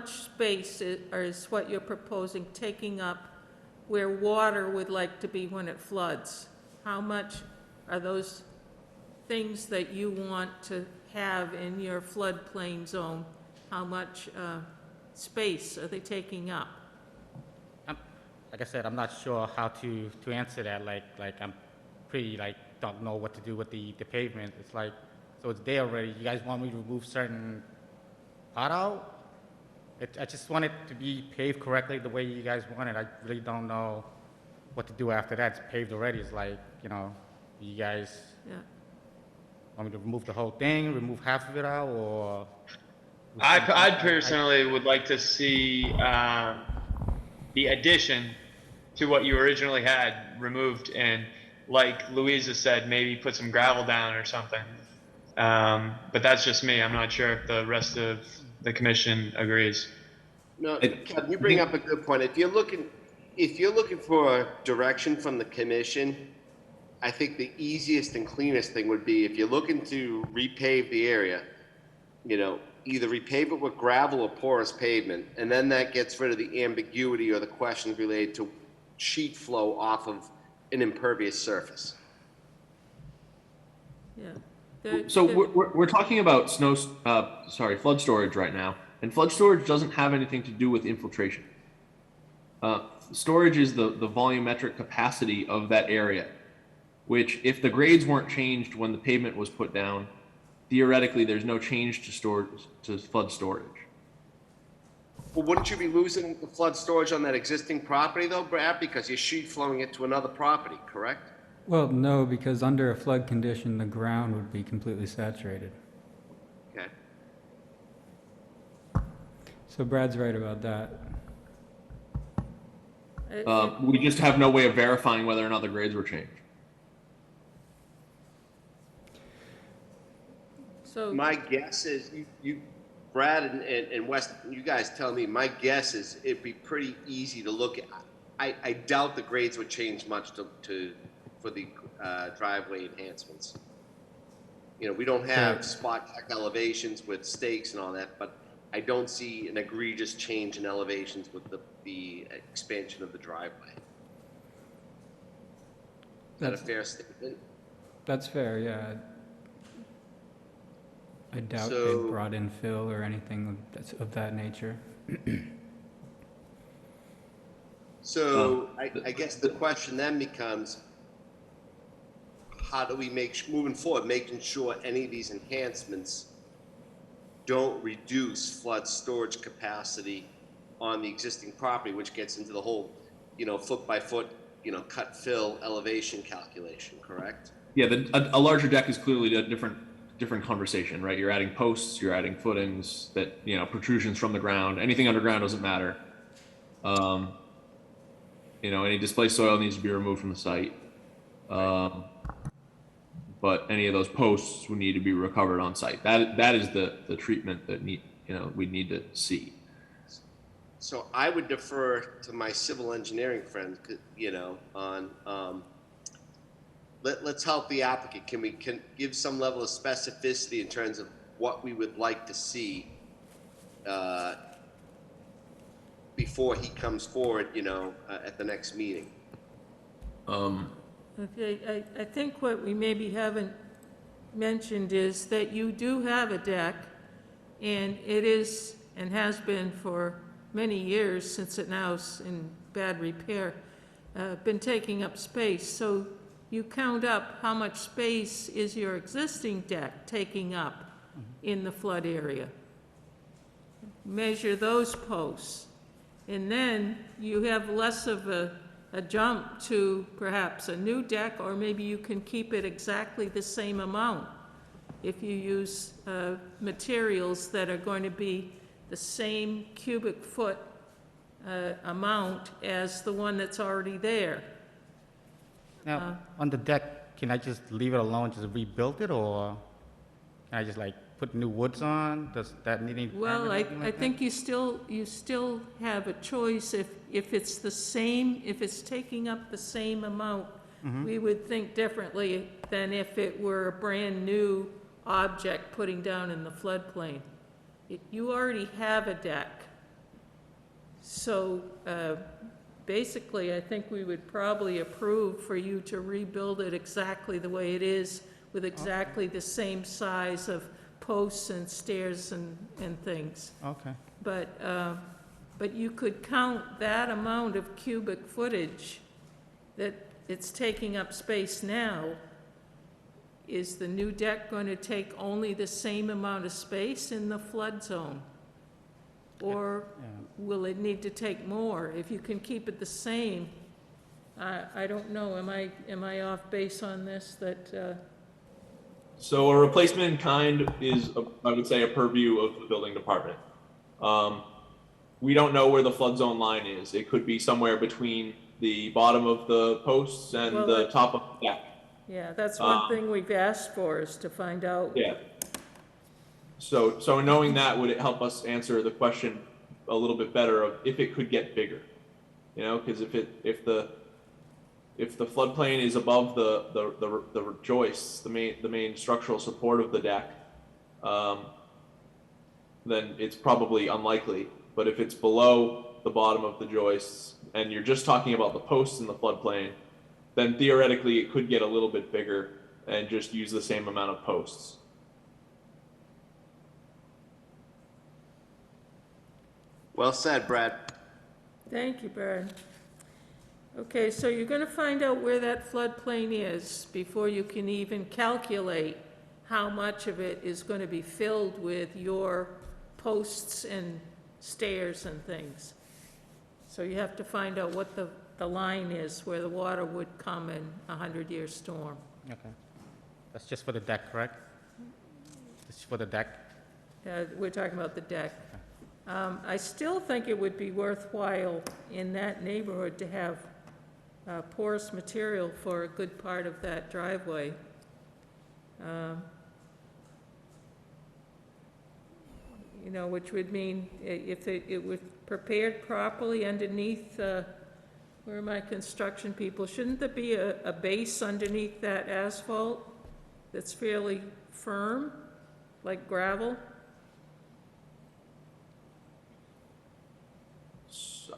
space is what you're proposing taking up where water would like to be when it floods? How much are those things that you want to have in your floodplain zone? How much space are they taking up? Like I said, I'm not sure how to answer that. Like I'm pretty don't know what to do with the pavement. It's like, so it's there already. You guys want me to remove certain part out? I just want it to be paved correctly the way you guys want it. I really don't know what to do after that. It's paved already. It's like, you know, you guys Yeah. want me to remove the whole thing, remove half of it out, or? I personally would like to see the addition to what you originally had removed, and like Louisa said, maybe put some gravel down or something. But that's just me. I'm not sure if the rest of the commission agrees. No, Kevin, you bring up a good point. If you're looking for direction from the commission, I think the easiest and cleanest thing would be, if you're looking to repave the area, you know, either repave it with gravel or porous pavement, and then that gets rid of the ambiguity or the questions related to sheet flow off of an impervious surface. Yeah. So we're talking about flood storage right now, and flood storage doesn't have anything to do with infiltration. Storage is the volumetric capacity of that area, which, if the grades weren't changed when the pavement was put down, theoretically there's no change to flood storage. Well, wouldn't you be losing the flood storage on that existing property though, Brad, because you're sheet flowing it to another property, correct? Well, no, because under a flood condition, the ground would be completely saturated. Okay. So Brad's right about that. We just have no way of verifying whether or not the grades were changed. So, My guess is, Brad and Wes, you guys tell me, my guess is it'd be pretty easy to look at. I doubt the grades would change much for the driveway enhancements. You know, we don't have Right. spot check elevations with stakes and all that, but I don't see an egregious change in elevations with the expansion of the driveway. Is that a That's- fair statement? That's fair, yeah. I doubt So- they brought in fill or anything of that nature. So I guess the question then becomes, how do we moving forward, making sure any of these enhancements don't reduce flood storage capacity on the existing property, which gets into the whole, foot by foot, cut fill elevation calculation, correct? Yeah, a larger deck is clearly a different conversation, right? You're adding posts, you're adding footings that, protrusions from the ground, anything underground doesn't matter. Any displaced soil needs to be removed from the site. But any of those posts would need to be recovered on site. That is the treatment that we need to see. So I would defer to my civil engineering friends, on, let's help the applicant. Can we give some level of specificity in terms of what we would like to see before he comes forward, at the next meeting? okay, I think what we maybe haven't mentioned is that you do have a deck, and it is, and has been for many years, since it now is in bad repair, been taking up space. So you count up how much space is your existing deck taking up in the flood area. Measure those posts. And then you have less of a jump to perhaps a new deck, or maybe you can keep it exactly the same amount if you use materials that are going to be the same cubic foot amount as the one that's already there. Now, on the deck, can I just leave it alone, just rebuild it, or can I just put new woods on? Does that need any? Well, permit or anything I like that? think you still have a choice if it's the same, if it's taking up the same amount, we would think differently than if it were a brand-new object putting down in the floodplain. You already have a deck. So, basically, I think we would probably approve for you to rebuild it exactly the way it is, with exactly the same size of posts and stairs and things. Okay. But you could count that amount of cubic footage that it's taking up space now. Is the new deck going to take only the same amount of space in the flood zone? Or will it need to take more? If you can keep it the same, I don't know, am I off base on this, that, So a replacement in kind is, I would say, a purview of the building department. We don't know where the flood zone line is. It could be somewhere between the bottom of the posts and Well, the it- top of the deck. yeah, that's one thing we've asked for, is to find out. Yeah. So knowing that, would it help us answer the question a little bit better of if it could get bigger? Because if the floodplain is above the joists, the main structural support of the deck, then it's probably unlikely. But if it's below the bottom of the joists and you're just talking about the posts in the floodplain, then theoretically it could get a little bit bigger and just use the same amount of posts. Well said, Brad. Thank you, Brad. Okay, so you're gonna find out where that floodplain is before you can even calculate how much of it is gonna be filled with your posts and stairs and things. So you have to find out what the line is where the water would come in a 100-year storm. Okay. That's just for the deck, correct? Just for the deck? We're talking about the deck. I still think it would be worthwhile in that neighborhood to have porous material for a good part of that driveway. You know, which would mean if it was prepared properly underneath, where are my construction people? Shouldn't there be a base underneath that asphalt that's fairly firm, like gravel?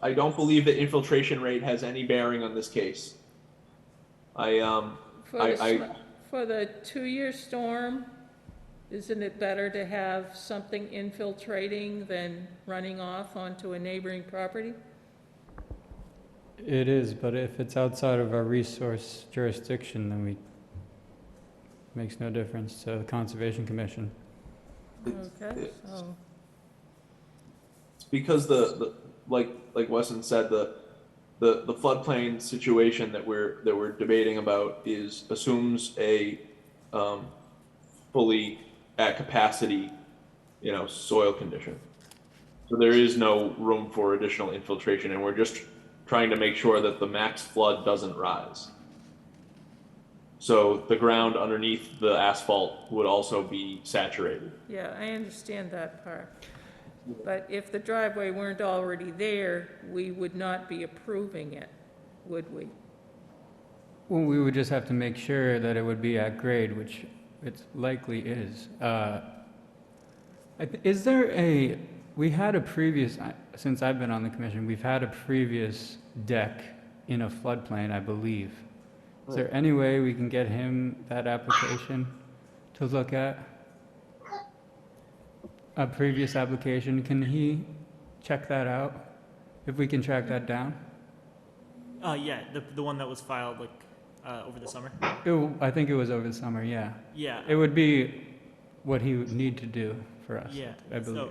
I don't believe that infiltration rate has any bearing on this case. For the 2-year storm, isn't it better to have something infiltrating than running off onto a neighboring property? It is, but if it's outside of our resource jurisdiction, then makes no difference to the Conservation Commission. Okay, so, It's because like Weston said, the floodplain situation that we're debating about assumes a fully at capacity, soil condition. So there is no room for additional infiltration, and we're just trying to make sure that the max flood doesn't rise. So the ground underneath the asphalt would also be saturated. yeah, I understand that part. But if the driveway weren't already there, we would not be approving it, would we? Well, we would just have to make sure that it would be at grade, which it likely is. Is there we had a previous, since I've been on the commission, we've had a previous deck in a floodplain, I believe. Is there any way we can get him that application to look at? A previous application, can he check that out? If we can track that down? Yeah, the one that was filed over the summer. I think it was over the summer, yeah. Yeah. It would be what he would need to do for us, Yeah. I believe.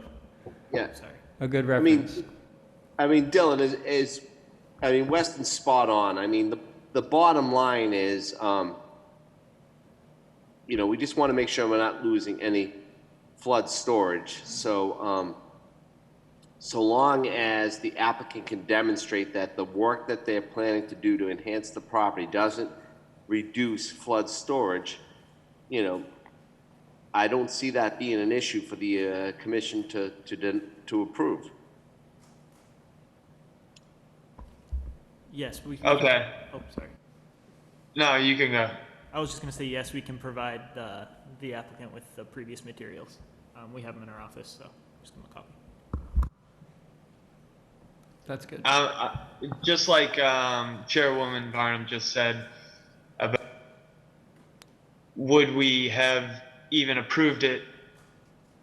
Yeah. Sorry. A good reference. Dylan, Weston's spot on. The bottom line is, we just want to make sure we're not losing any flood storage. So, so long as the applicant can demonstrate that the work that they're planning to do to enhance the property doesn't reduce flood storage, I don't see that being an issue for the commission to approve. Yes, we can. Okay. Oh, sorry. No, you can go. I was just going to say yes, we can provide the applicant with the previous materials. We have them in our office, so just give them a copy. That's good. Just like Chairwoman Barnum just said, about would we have even approved it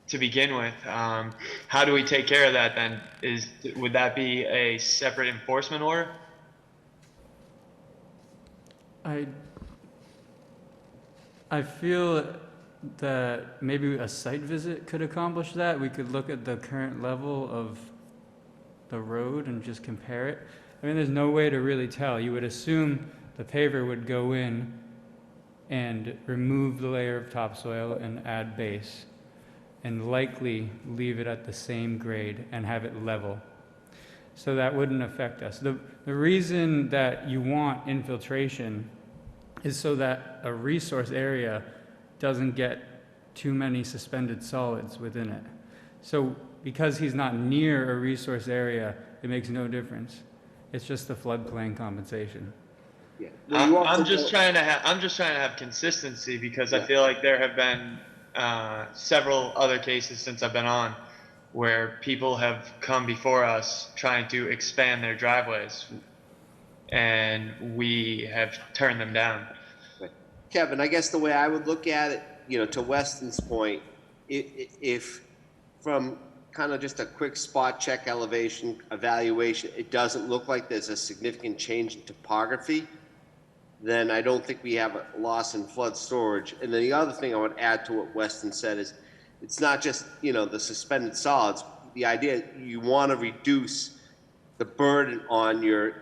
to begin with? How do we take care of that then? Would that be a separate enforcement order? I feel that maybe a site visit could accomplish that. We could look at the current level of the road and just compare it. There's no way to really tell. You would assume the paver would go in and remove the layer of topsoil and add base, and likely leave it at the same grade and have it level. So that wouldn't affect us. The reason that you want infiltration is so that a resource area doesn't get too many suspended solids within it. So because he's not near a resource area, it makes no difference. It's just the floodplain compensation. Yeah. I'm just trying to have consistency, because I feel like there have been several other cases since I've been on where people have come before us trying to expand their driveways, and we have turned them down. Kevin, I guess the way I would look at it, to Weston's point, if from kind of just a quick spot check elevation evaluation, it doesn't look like there's a significant change in topography, then I don't think we have a loss in flood storage. And then the other thing I would add to what Weston said is, it's not just, the suspended solids. The idea, you want to reduce the burden on your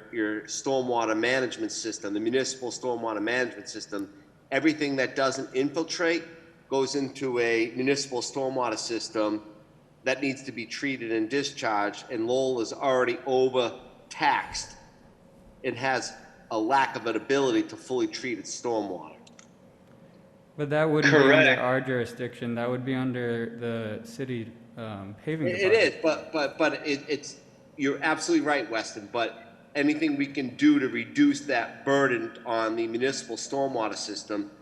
stormwater management system, the municipal stormwater management system. Everything that doesn't infiltrate goes into a municipal stormwater system that needs to be treated and discharged, and Lowell is already overtaxed and has a lack of an ability to fully treat its stormwater. But that wouldn't be Correct. under our jurisdiction, that would be under the city paving It department. is, but it's, you're absolutely right, Weston, but anything we can do to reduce that burden on the municipal stormwater system,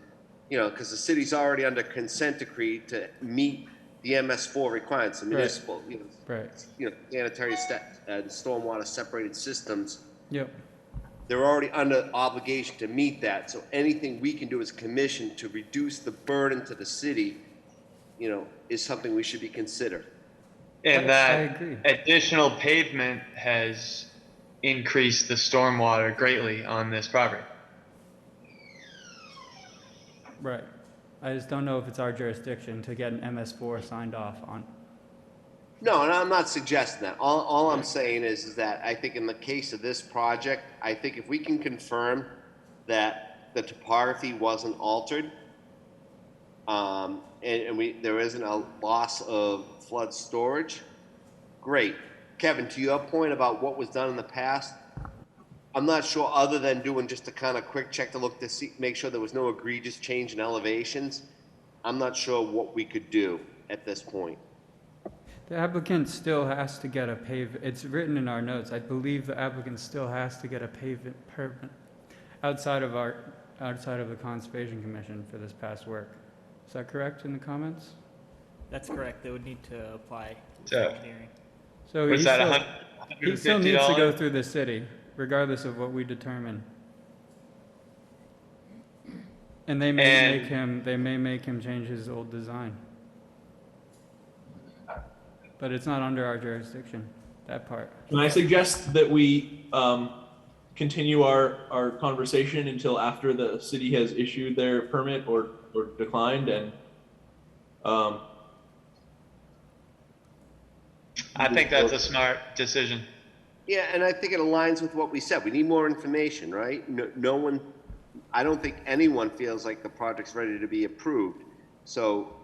you know, because the city's already under consent decree to meet the MS4 requirements, the municipal, Right, sanitary and stormwater separated systems. yep. They're already under obligation to meet that, so anything we can do as a commission to reduce the burden to the city, is something we should be considered. And I that agree. additional pavement has increased the stormwater greatly on this property. Right. I just don't know if it's our jurisdiction to get an MS4 signed off on. No, and I'm not suggesting that. All I'm saying is that I think in the case of this project, I think if we can confirm that the topography wasn't altered, and there isn't a loss of flood storage, great. Kevin, to your point about what was done in the past, I'm not sure, other than doing just a kind of quick check to look to see, make sure there was no egregious change in elevations, I'm not sure what we could do at this point. The applicant still has to get a it's written in our notes, I believe the applicant still has to get a pavement permit outside of the Conservation Commission for this past work. Is that correct in the comments? That's correct. They would need to apply So- to engineering. So Was that he still needs to go $150? through the city, regardless of what we determine. And they may make him change his old design. But it's not under our jurisdiction, that part. Can I suggest that we continue our conversation until after the city has issued their permit or declined, and I think that's a smart decision. Yeah, and I think it aligns with what we said. We need more information, right? No one, I don't think anyone feels like the project's ready to be approved. So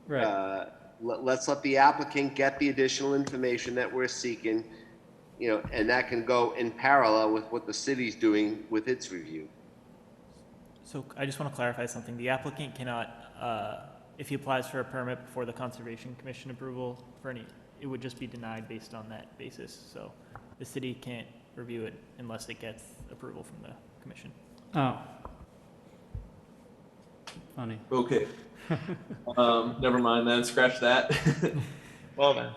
Right. let's let the applicant get the additional information that we're seeking, and that can go in parallel with what the city's doing with its review. So I just want to clarify something. The applicant cannot, if he applies for a permit before the Conservation Commission approval it would just be denied based on that basis. So the city can't review it unless it gets approval from the commission. Oh. Funny. okay. Never mind then, scratch that. Well then.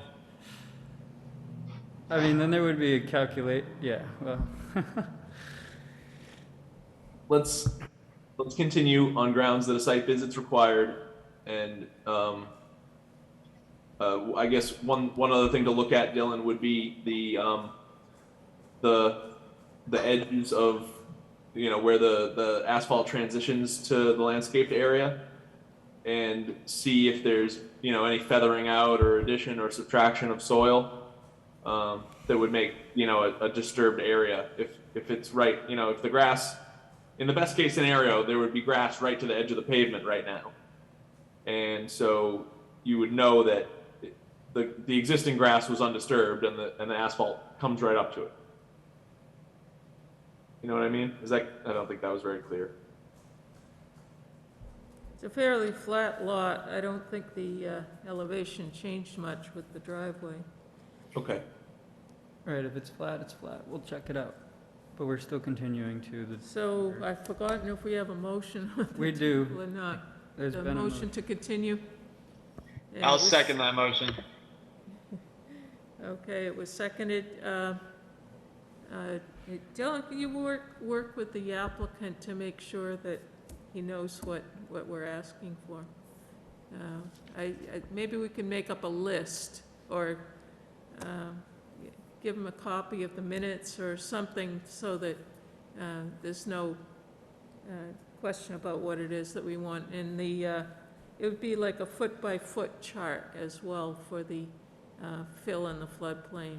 I mean, then there would be yeah, well. Let's continue on grounds that a site visit's required, and I guess one other thing to look at, Dylan, would be the edges of where the asphalt transitions to the landscaped area, and see if there's any feathering out or addition or subtraction of soil that would make a disturbed area. If it's right, if the grass, in the best case scenario, there would be grass right to the edge of the pavement right now, and so you would know that the existing grass was undisturbed and the asphalt comes right up to it. You know what I mean? I don't think that was very clear. It's a fairly flat lot. I don't think the elevation changed much with the driveway. Okay. Right, if it's flat, it's flat. We'll check it out. But we're still continuing to the. So I've forgotten if we have a motion on the We do. table or not. There's The been a motion to continue? And I'll it was- second that motion. Okay, it was seconded. Dylan, can you work with the applicant to make sure that he knows what we're asking for? Maybe we can make up a list or give him a copy of the minutes or something so that there's no question about what it is that we want. And it would be like a foot-by-foot chart as well for the fill in the floodplain.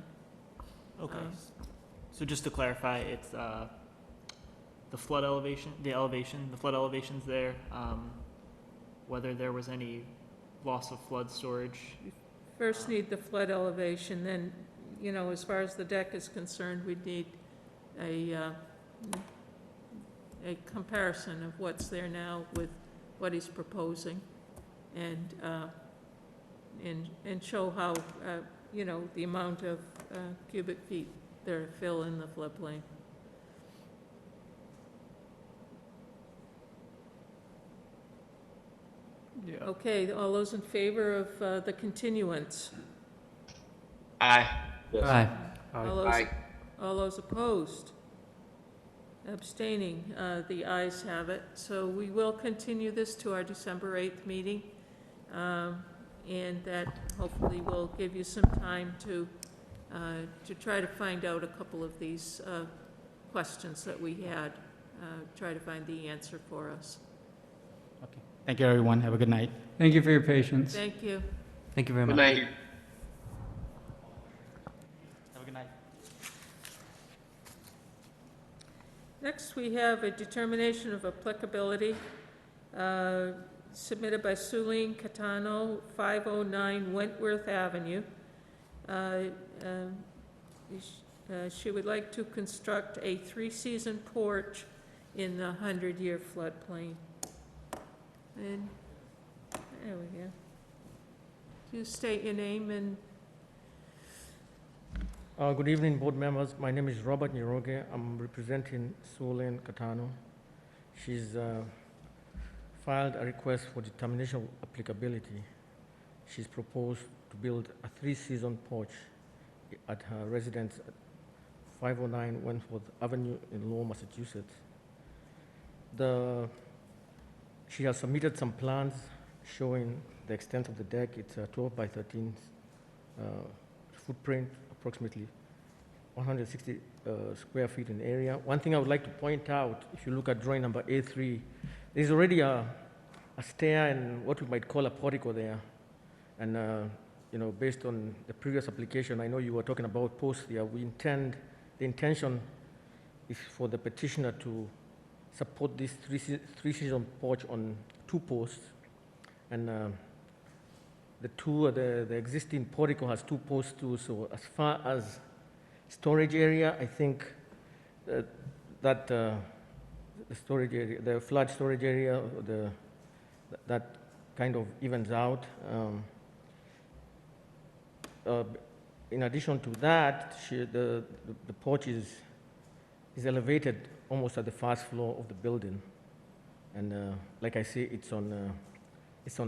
Okay. So just to clarify, it's the flood elevations there, whether there was any loss of flood storage. first need the flood elevation, then, you know, as far as the deck is concerned, we'd need a comparison of what's there now with what he's proposing, and show how, you know, the amount of cubic feet there to fill in the floodplain. Yeah. Okay, all those in favor of the continuance? Aye. Yes. Aye. All those, Aye. all those opposed? Abstaining, the ayes have it. So we will continue this to our December 8th meeting, and that hopefully will give you some time to try to find out a couple of these questions that we had, try to find the answer for us. Okay. Thank you, everyone. Have a good night. Thank you for your patience. Thank you. Thank you very Good much. night. Have a good night. Next, we have a determination of applicability submitted by Suleen Catano, 509 Wentworth Avenue. She would like to construct a three-season porch in the 100-year floodplain. And there we go. Do you state your name and Good evening, board members. My name is Robert Nyiroge. I'm representing Suleen Catano. She's filed a request for determination of applicability. She's proposed to build a three-season porch at her residence at 509 Wentworth Avenue in Lowell, Massachusetts. She has submitted some plans showing the extent of the deck. It's a 12 by 13 footprint, approximately 160 square feet in area. One thing I would like to point out, if you look at drawing number A3, there's already a stair and what we might call a portico there. And you know, based on the previous application, I know you were talking about posts there. The intention is for the petitioner to support this three-season porch on 2 posts. And the existing portico has 2 posts too, so as far as storage area, I think that the storage area, the flood storage area, that kind of evens out. In addition to that, the porch is elevated almost at the first floor of the building, and like I say, it's on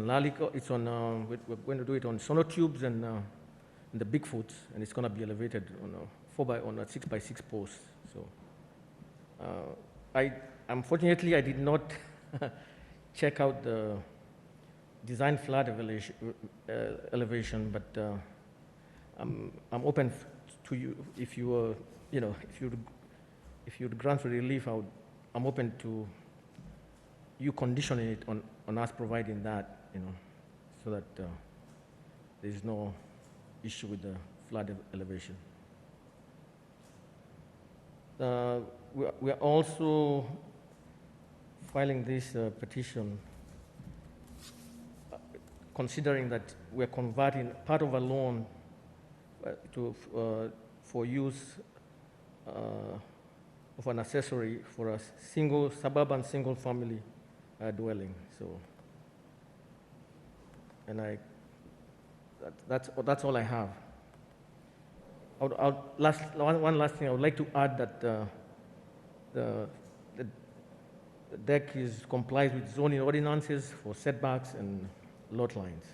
Lalico. It's on. We're going to do it on sonotubes and the Bigfoots, and it's going to be elevated on a 6x6 post. So, unfortunately I did not check out the design flood elevation, but I'm open to you if you if you'd grant for relief. I'm open to you conditioning it on us providing that, so that there's no issue with the flood elevation. We are also filing this petition considering that we're converting part of a loan for use of an accessory for a suburban single family dwelling. So, and that's all I have. One last thing, I would like to add that the deck complies with zoning ordinances for setbacks and lot lines.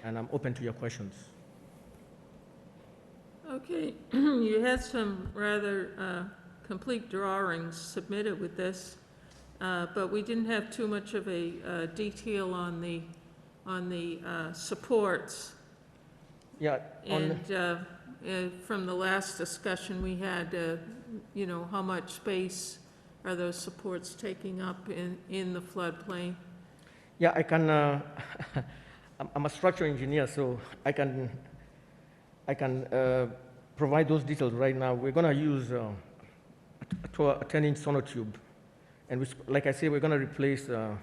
And I'm open to your questions. Okay, you had some rather complete drawings submitted with this, but we didn't have too much of a detail on the supports. Yeah. And from the last discussion we had, how much space are those supports taking up in the floodplain? Yeah, I can. I'm a structural engineer, so I can provide those details right now. We're going to use a 10-inch sonotube, and like I say, we're going to replace the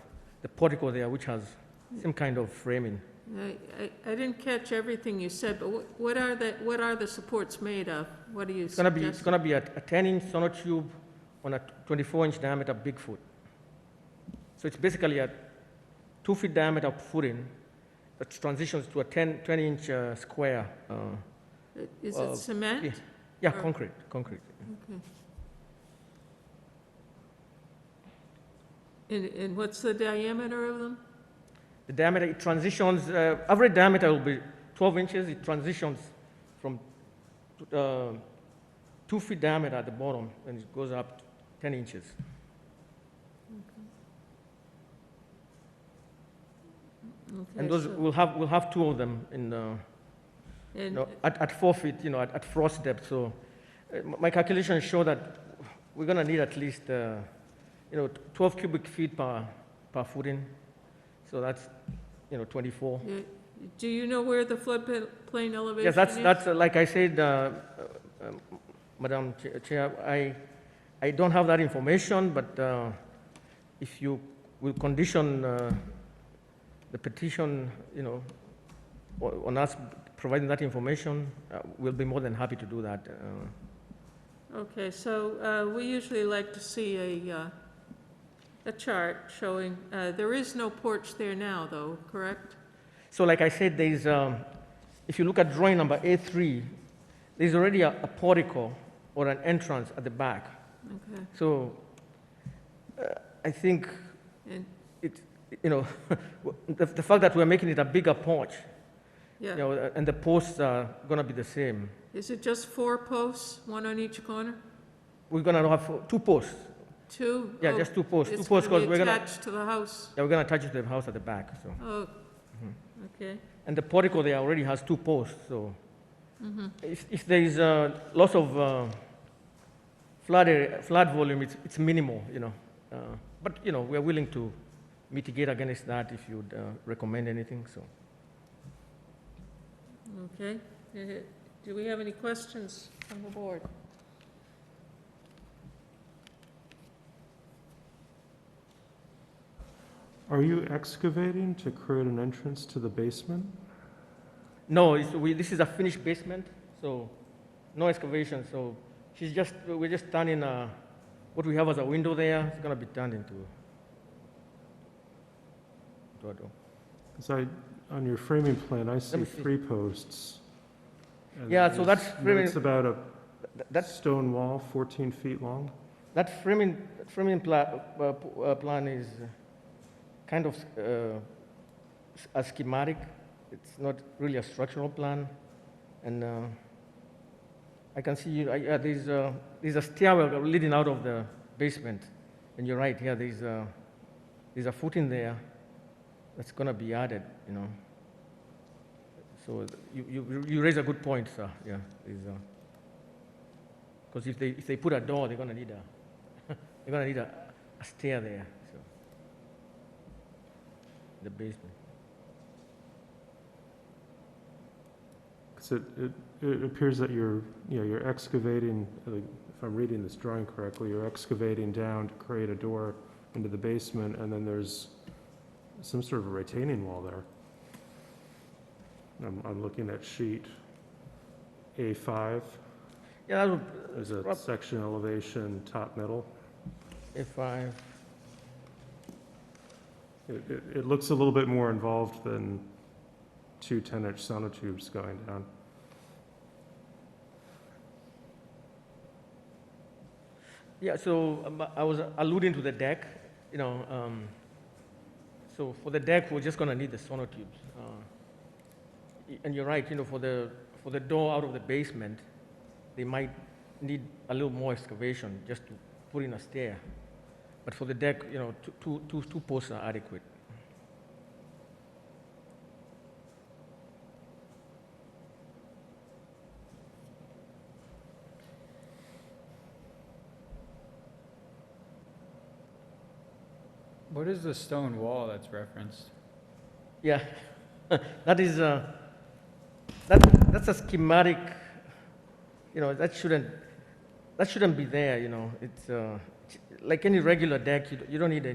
portico there, which has some kind of framing. I didn't catch everything you said, but what are the supports made of? What are you It's suggesting? gonna be a 10-inch sonotube on a 24-inch diameter Bigfoot. So it's basically a 2 feet diameter footing that transitions to a 10-inch square. Is it cement? Yeah, Or- concrete. Okay. And what's the diameter of them? The diameter, it transitions, average diameter will be 12 inches. It transitions from 2 feet diameter at the bottom, and it goes up 10 inches. Okay, And those, so- we'll have 2 of them in, And, at 4 feet, at frost depth. So my calculations show that we're gonna need at least, 12 cubic feet per footing. So that's, 24. do you know where the floodplain elevation Yes, is? that's like I said, Madam Chair, I don't have that information, but if you will condition the petition, on us providing that information, we'll be more than happy to do that. Okay, so we usually like to see a chart showing, there is no porch there now, though, correct? So like I said, there's, if you look at drawing number A3, there's already a portico or an entrance at the back. Okay. So I think And, the fact that we're making it a bigger porch, yeah, and the posts are gonna be the same. is it just 4 posts, one on each corner? We're gonna have 2 posts. 2? Yeah, Oh, just 2 posts. 2 It's posts gonna because be we're gonna, attached to the house? yeah, we're gonna attach it to the house at the back, so. Oh, okay. And the portico there already has 2 posts, so. If there is loss of flood volume, it's minimal, But, we're willing to mitigate against that if you'd recommend anything, so. Okay. Do we have any questions from the board? Are you excavating to create an entrance to the basement? No, this is a finished basement, so no excavation, so we're just turning what we have as a window there, it's gonna be turned into a door. Because on your framing plan, I see me see. 3 posts. And Yeah, so that's it's- framing- It's about a That's, stone wall, 14 feet long. that framing plan is kind of a schematic. It's not really a structural plan. And I can see, there's a stairwell leading out of the basement. And you're right, yeah, there's a footing there that's gonna be added, So you raise a good point, sir, yeah. Because if they put a door, they're gonna need a stair there, so. The basement. Because it appears that you're excavating, if I'm reading this drawing correctly, you're excavating down to create a door into the basement, and then there's some sort of a retaining wall there. I'm looking at sheet A5. Yeah, There's a section elevation, top middle. A5. It looks a little bit more involved than 2 10-inch sonotubes going down. Yeah, so I was alluding to the deck, so for the deck, we're just gonna need the sonotubes. And you're right, for the door out of the basement, they might need a little more excavation just to put in a stair. But for the deck, two posts are adequate. What is the stone wall that's referenced? Yeah, that is, that's a schematic, that shouldn't be there, It's like any regular deck, you don't need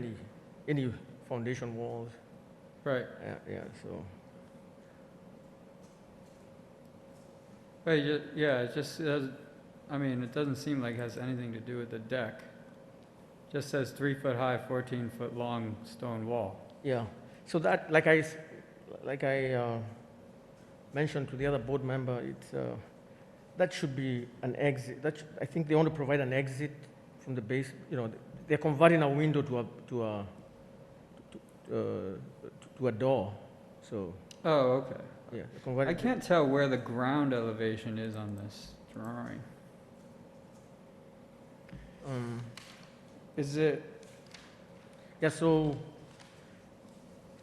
any foundation walls. Right. Yeah, so. But yeah, it just, I mean, it doesn't seem like it has anything to do with the deck. Just says 3-foot high, 14-foot long stone wall. Yeah, so that, like I mentioned to the other board member, it's, that should be an exit. I think they want to provide an exit from the base, you know, they're converting a window to a door, so, Oh, okay. yeah. I can't tell where the ground elevation is on this drawing. Is it, Yeah, so,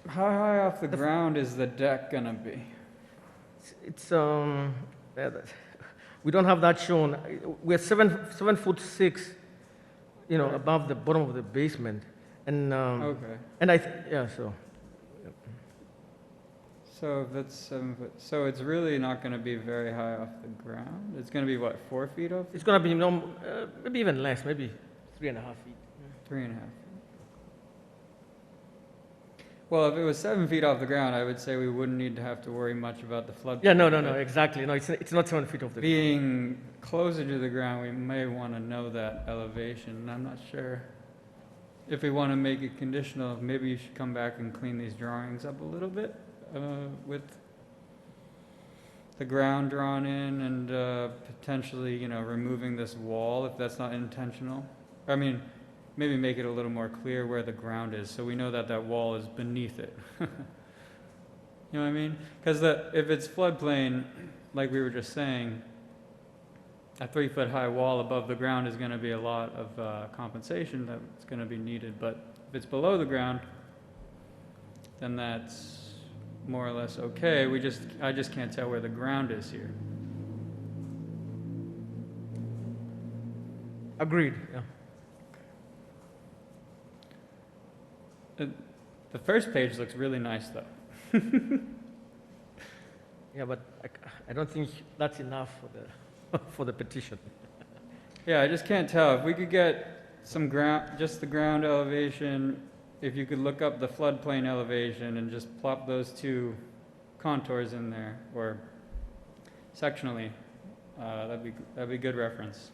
how high off the ground is the deck gonna be? it's, yeah, we don't have that shown. We're 7'6", you know, above the bottom of the basement. And, Okay. and yeah, so, So if it's 7 foot, so it's really not gonna be very high off the ground? It's gonna be what, 4 feet off? it's gonna be, maybe even less, maybe 3.5 feet. 3.5 feet. Well, if it was 7 feet off the ground, I would say we wouldn't need to have to worry much about the flood. Yeah, no, exactly. No, it's not 7 feet off the ground. Being closer to the ground, we may want to know that elevation. I'm not sure if we want to make it conditional. Maybe you should come back and clean these drawings up a little bit with the ground drawn in and potentially, you know, removing this wall if that's not intentional. I mean, maybe make it a little more clear where the ground is so we know that that wall is beneath it. You know what I mean? Because if it's floodplain, like we were just saying, a 3-foot high wall above the ground is going to be a lot of compensation that's going to be needed. But if it's below the ground, then that's more or less okay. I just can't tell where the ground is here. Agreed, yeah. The first page looks really nice, though. Yeah, but I don't think that's enough for the petition. Yeah, I just can't tell. If we could get some ground, just the ground elevation, if you could look up the floodplain elevation and just plop those two contours in there, or sectionally, that'd be good reference.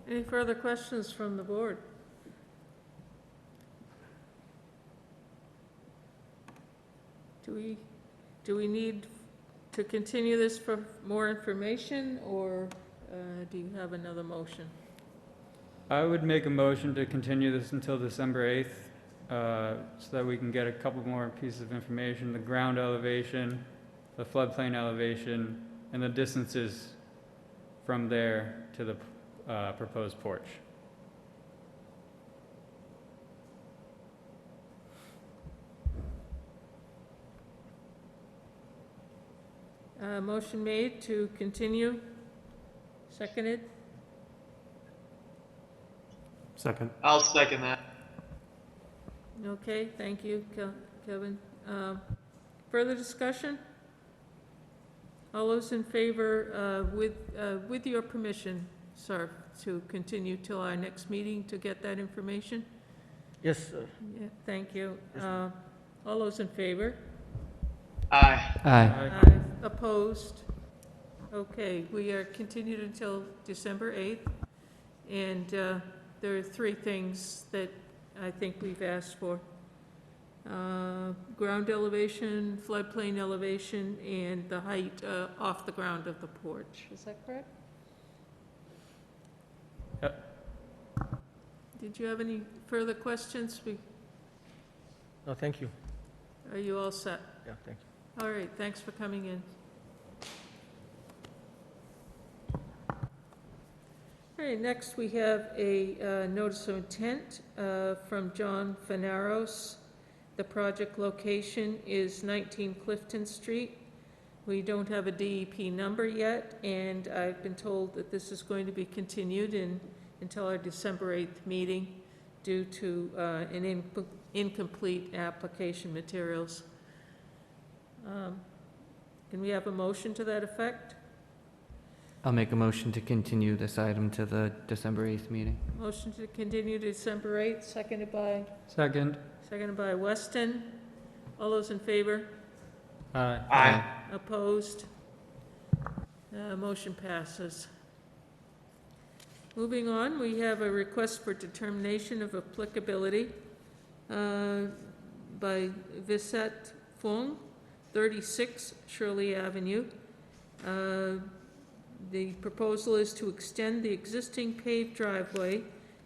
Any further questions from the board? Do we need to continue this for more information, or do you have another motion? I would make a motion to continue this until December 8th, so that we can get a couple more pieces of information, the ground elevation, the floodplain elevation, and the distances from there to the proposed porch. Motion made to continue, seconded. Second. I'll second that. Okay, thank you, Kevin. Further discussion? All those in favor, with your permission, sir, to continue till our next meeting to get that information? Yes, sir. Yeah, thank you. All those in favor? Aye. Aye. Aye. Opposed? Okay, we are continued until December 8th, and there are 3 things that I think we've asked for. Ground elevation, floodplain elevation, and the height off the ground of the porch. Is that correct? Yep. Did you have any further questions? No, thank you. Are you all set? Yeah, thank you. All right, thanks for coming in. All right, next we have a notice of intent from John Fanaros. The project location is 19 Clifton Street. We don't have a DEP number yet, and I've been told that this is going to be continued until our December 8th meeting due to an incomplete application materials. Can we have a motion to that effect? I'll make a motion to continue this item to the December 8th meeting. Motion to continue to December 8th, seconded by Second. Weston. All those in favor? Aye. Opposed? Motion passes. Moving on, we have a request for determination of applicability by Visat Fung, 36 Shirley Avenue. The proposal is to extend the existing paved driveway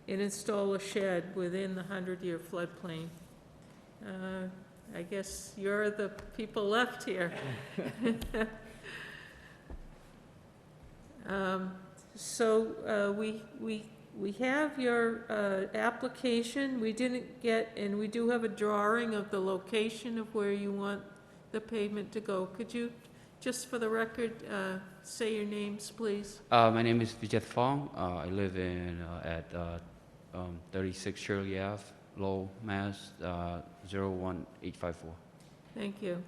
and install a shed within the 100-year floodplain. I guess you're the people left here. So we have your application. We didn't get, and we do have a drawing of the location of where you want the pavement to go. Could you, just for the record, say your names, please? My name is Vijay Fong. I live at 36 Shirley Ave, Lowell, Mass. 01854. Thank you.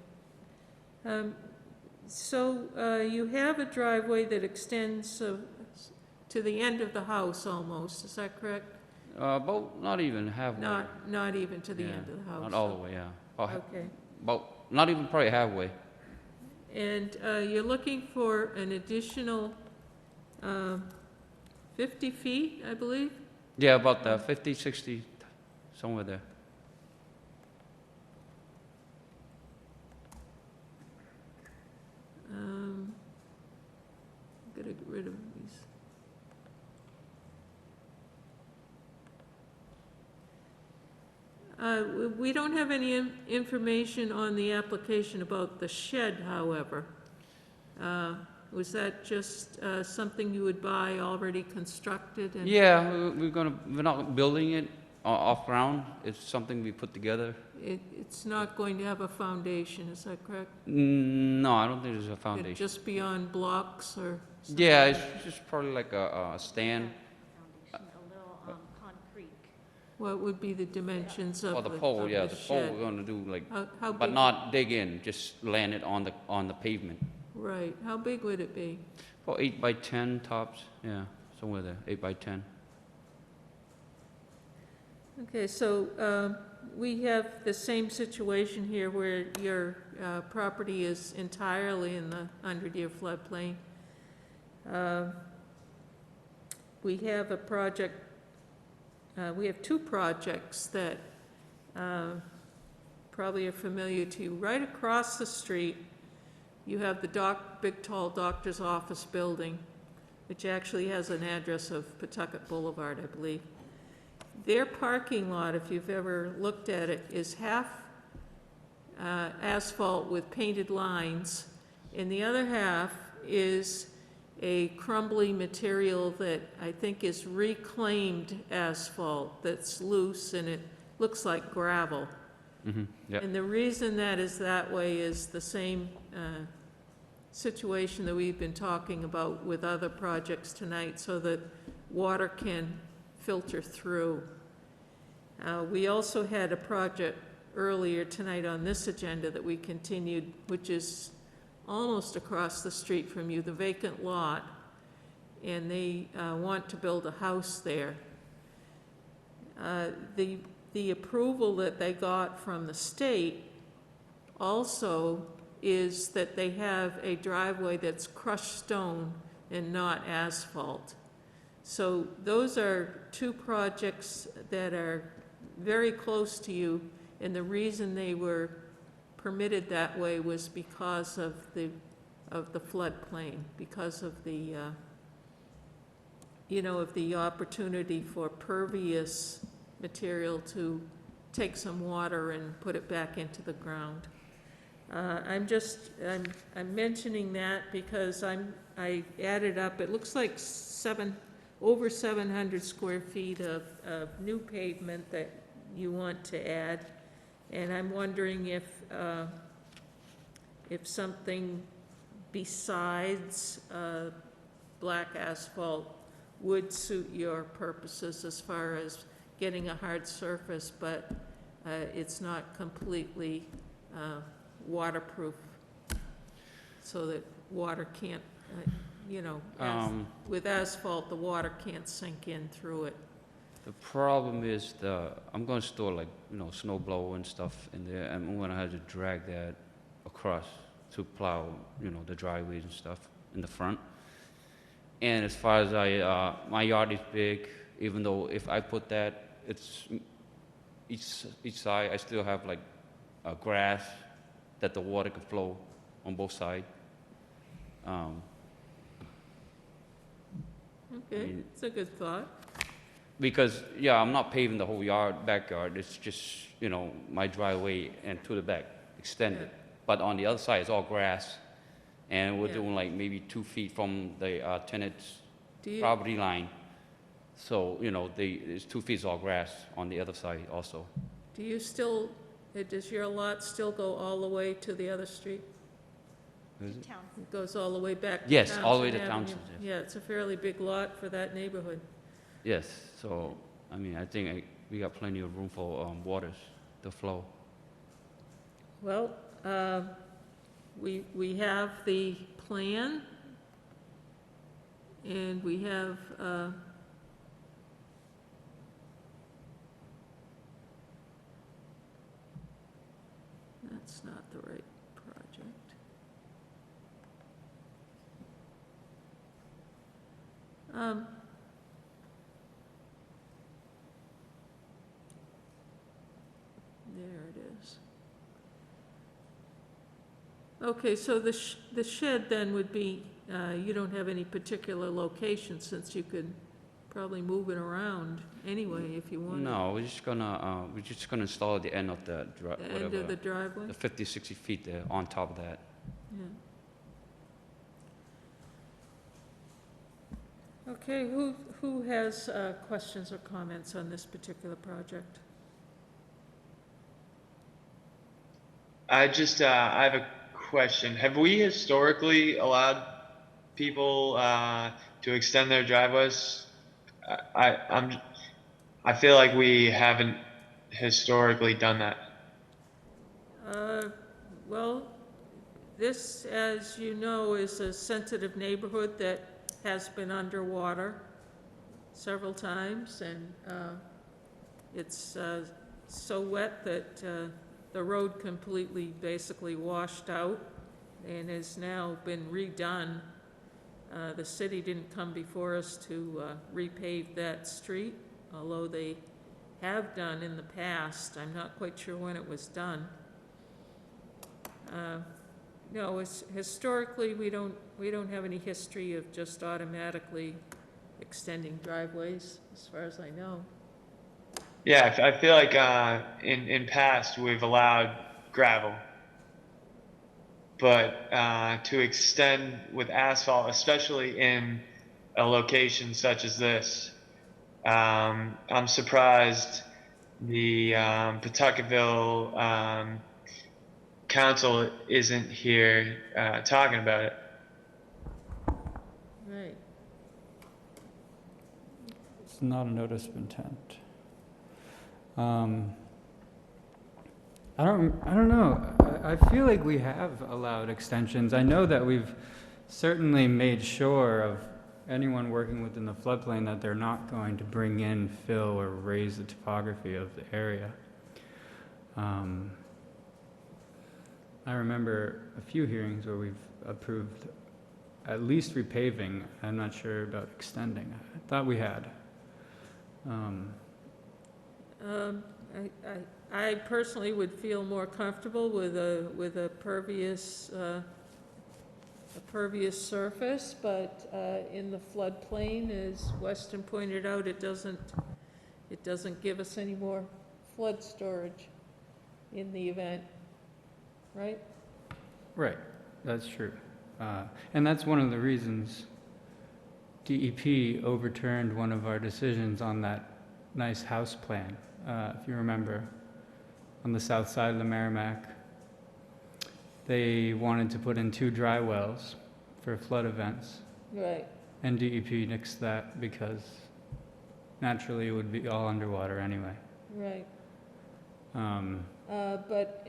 So you have a driveway that extends to the end of the house almost, is that correct? About not even halfway. Not even to the end of the house? Not all the way, yeah. Okay. About not even probably halfway. And you're looking for an additional 50 feet, I believe? Yeah, about 50, 60, somewhere there. Gotta get rid of these. We don't have any information on the application about the shed, however. Was that just something you would buy already constructed? And Yeah, we're not building it off ground. It's something we put together. It's not going to have a foundation, is that correct? No, I don't think there's a foundation. It'd just be on blocks or? Yeah, it's just probably like a stand. What would be the dimensions of Or the the pole, of yeah, the the pole shed? we're gonna do like, How but big? not dig in, just land it on the pavement. Right, how big would it be? About 8 by 10 tops, yeah, somewhere there, 8 by 10. Okay, so we have the same situation here where your property is entirely in the 100-year floodplain. We have a project, we have two projects that probably are familiar to you. Right across the street, you have the big tall doctor's office building, which actually has an address of Pawtucket Boulevard, I believe. Their parking lot, if you've ever looked at it, is half asphalt with painted lines, and the other half is a crumbly material that I think is reclaimed asphalt that's loose, and it looks like gravel. Yep. And the reason that is that way is the same situation that we've been talking about with other projects tonight, so that water can filter through. We also had a project earlier tonight on this agenda that we continued, which is almost across the street from you, the vacant lot, and they want to build a house there. The approval that they got from the state also is that they have a driveway that's crushed stone and not asphalt. So those are two projects that are very close to you, and the reason they were permitted that way was because of the floodplain, because of the of the opportunity for pervious material to take some water and put it back into the ground. I'm mentioning that because I added up, it looks like over 700 square feet of new pavement that you want to add, and I'm wondering if something besides black asphalt would suit your purposes as far as getting a hard surface, but it's not completely waterproof, so that water can't, with asphalt, the water can't sink in through it. The problem is I'm gonna store like, snow blower and stuff in there, and I'm gonna have to drag that across to plow, the driveways and stuff in the front. And as far as my yard is big, even though if I put that, it's each side, I still have like grass that the water could flow on both sides. Okay, it's a good thought. Because, I'm not paving the whole backyard. It's just, my driveway and to the back, extended. Yeah. But on the other side, it's all grass. And we're Yeah. doing like maybe 2 feet from the tenant's Do you, property line. So, it's 2 feet all grass on the other side also. do you still, does your lot still go all the way to the other street? Is it? It goes all the way back to Yes, all the way to Avenue? Townsend, yes. Yeah, it's a fairly big lot for that neighborhood. Yes, so, I think we got plenty of room for waters to flow. Well, we have the plan, and we have, that's not the right project. There it is. Okay, so the shed then would be, you don't have any particular location, since you could probably move it around anyway if you wanted. No, we're just gonna install at the end of the The end of the driveway? the 50, 60 feet there on top of that. Yeah. Okay, who has questions or comments on this particular project? I have a question. Have we historically allowed people to extend their driveways? I feel like we haven't historically done that. Well, this, as you know, is a sensitive neighborhood that has been underwater several times, and it's so wet that the road completely basically washed out and has now been redone. The city didn't come before us to repave that street, although they have done in the past. I'm not quite sure when it was done. No, historically, we don't have any history of just automatically extending driveways, as far as I know. Yeah, I feel like in past we've allowed gravel, but to extend with asphalt, especially in a location such as this, I'm surprised the Pawtuckaville council isn't here talking about it. Right. It's not a notice of intent. I don't know. I feel like we have allowed extensions. I know that we've certainly made sure of anyone working within the floodplain that they're not going to bring in fill or raise the topography of the area. I remember a few hearings where we've approved at least repaving. I'm not sure about extending. I thought we had. I personally would feel more comfortable with a pervious surface, but in the floodplain, as Weston pointed out, it doesn't give us any more flood storage in the event, right? Right, that's true. And that's one of the reasons DEP overturned one of our decisions on that nice house plan, if you remember, on the south side of the Merrimack. They wanted to put in 2 dry wells for flood events. Right. And DEP nixed that because naturally it would be all underwater anyway. Right. But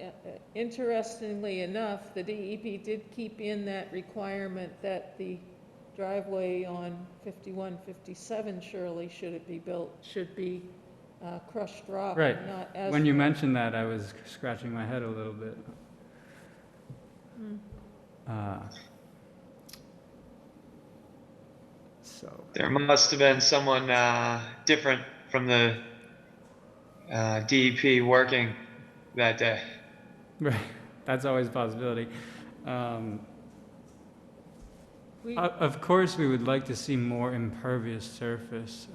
interestingly enough, the DEP did keep in that requirement that the driveway on 51, 57 Shirley, should it be built, should be crushed rock Right. and not asphalt. When you mentioned that, I was scratching my head a little bit. So, There must have been someone different from the DEP working that day. right, that's always a possibility. Of course, we would like to see more impervious surface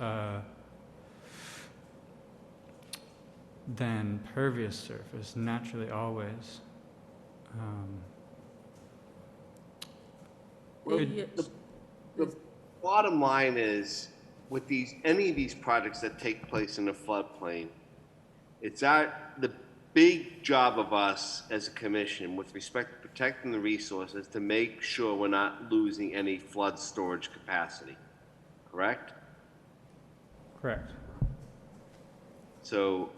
than pervious surface, naturally, always. The bottom line is, with any of these projects that take place in the floodplain, it's the big job of us as a commission with respect to protecting the resources to make sure we're not losing any flood storage capacity, correct? Correct. So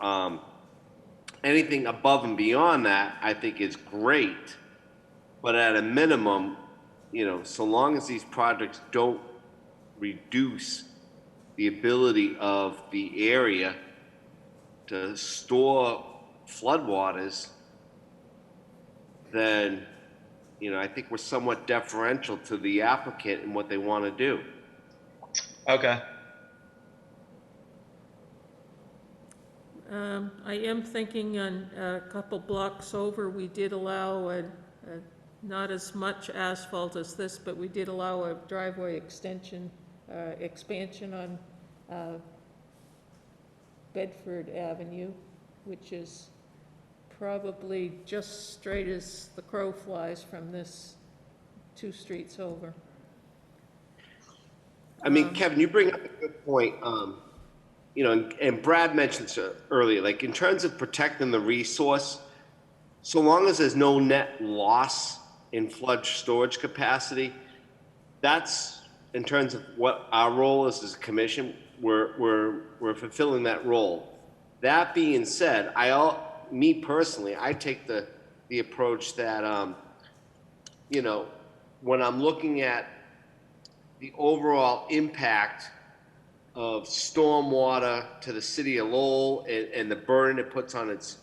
anything above and beyond that, I think is great, but at a minimum, so long as these projects don't reduce the ability of the area to store floodwaters, then, I think we're somewhat deferential to the applicant and what they want to do. Okay. I am thinking on a couple blocks over, we did allow not as much asphalt as this, but we did allow a driveway expansion on Bedford Avenue, which is probably just straight as the crow flies from this 2 streets over. I mean, Kevin, you bring up a good point. And Brad mentioned this earlier, like in terms of protecting the resource, so long as there's no net loss in flood storage capacity, that's in terms of what our role is as a commission, we're fulfilling that role. That being said, me personally, I take the approach that, when I'm looking at the overall impact of stormwater to the city of Lowell and the burden it puts on its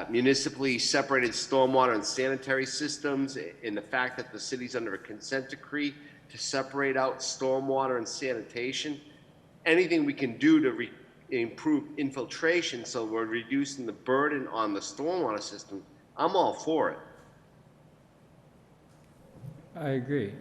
municipally separated stormwater and sanitary systems, and the fact that the city's under a consent decree to separate out stormwater and sanitation. Anything we can do to improve infiltration so we're reducing the burden on the stormwater system, I'm all for it. I agree.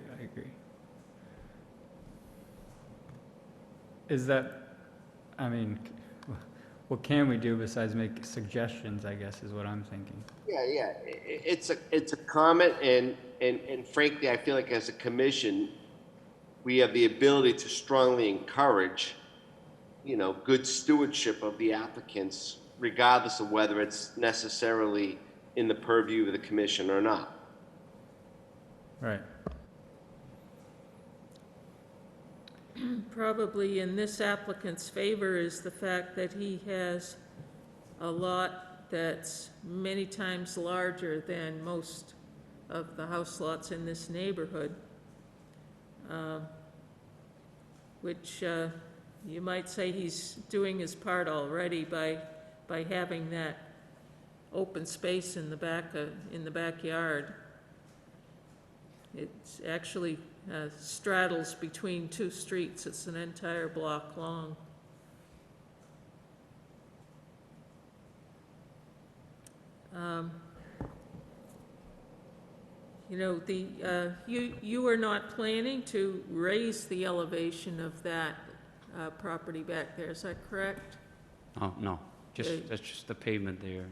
What can we do besides make suggestions, I guess, is what I'm thinking. Yeah. It's a comment, and frankly, I feel like as a commission, we have the ability to strongly encourage, good stewardship of the applicants, regardless of whether it's necessarily in the purview of the commission or not. Right. Probably in this applicant's favor is the fact that he has a lot that's many times larger than most of the house lots in this neighborhood, which you might say he's doing his part already by having that open space in the backyard. It's actually straddles between 2 streets. It's an entire block long. You are not planning to raise the elevation of that property back there, is that correct? Oh, no, that's just the pavement there.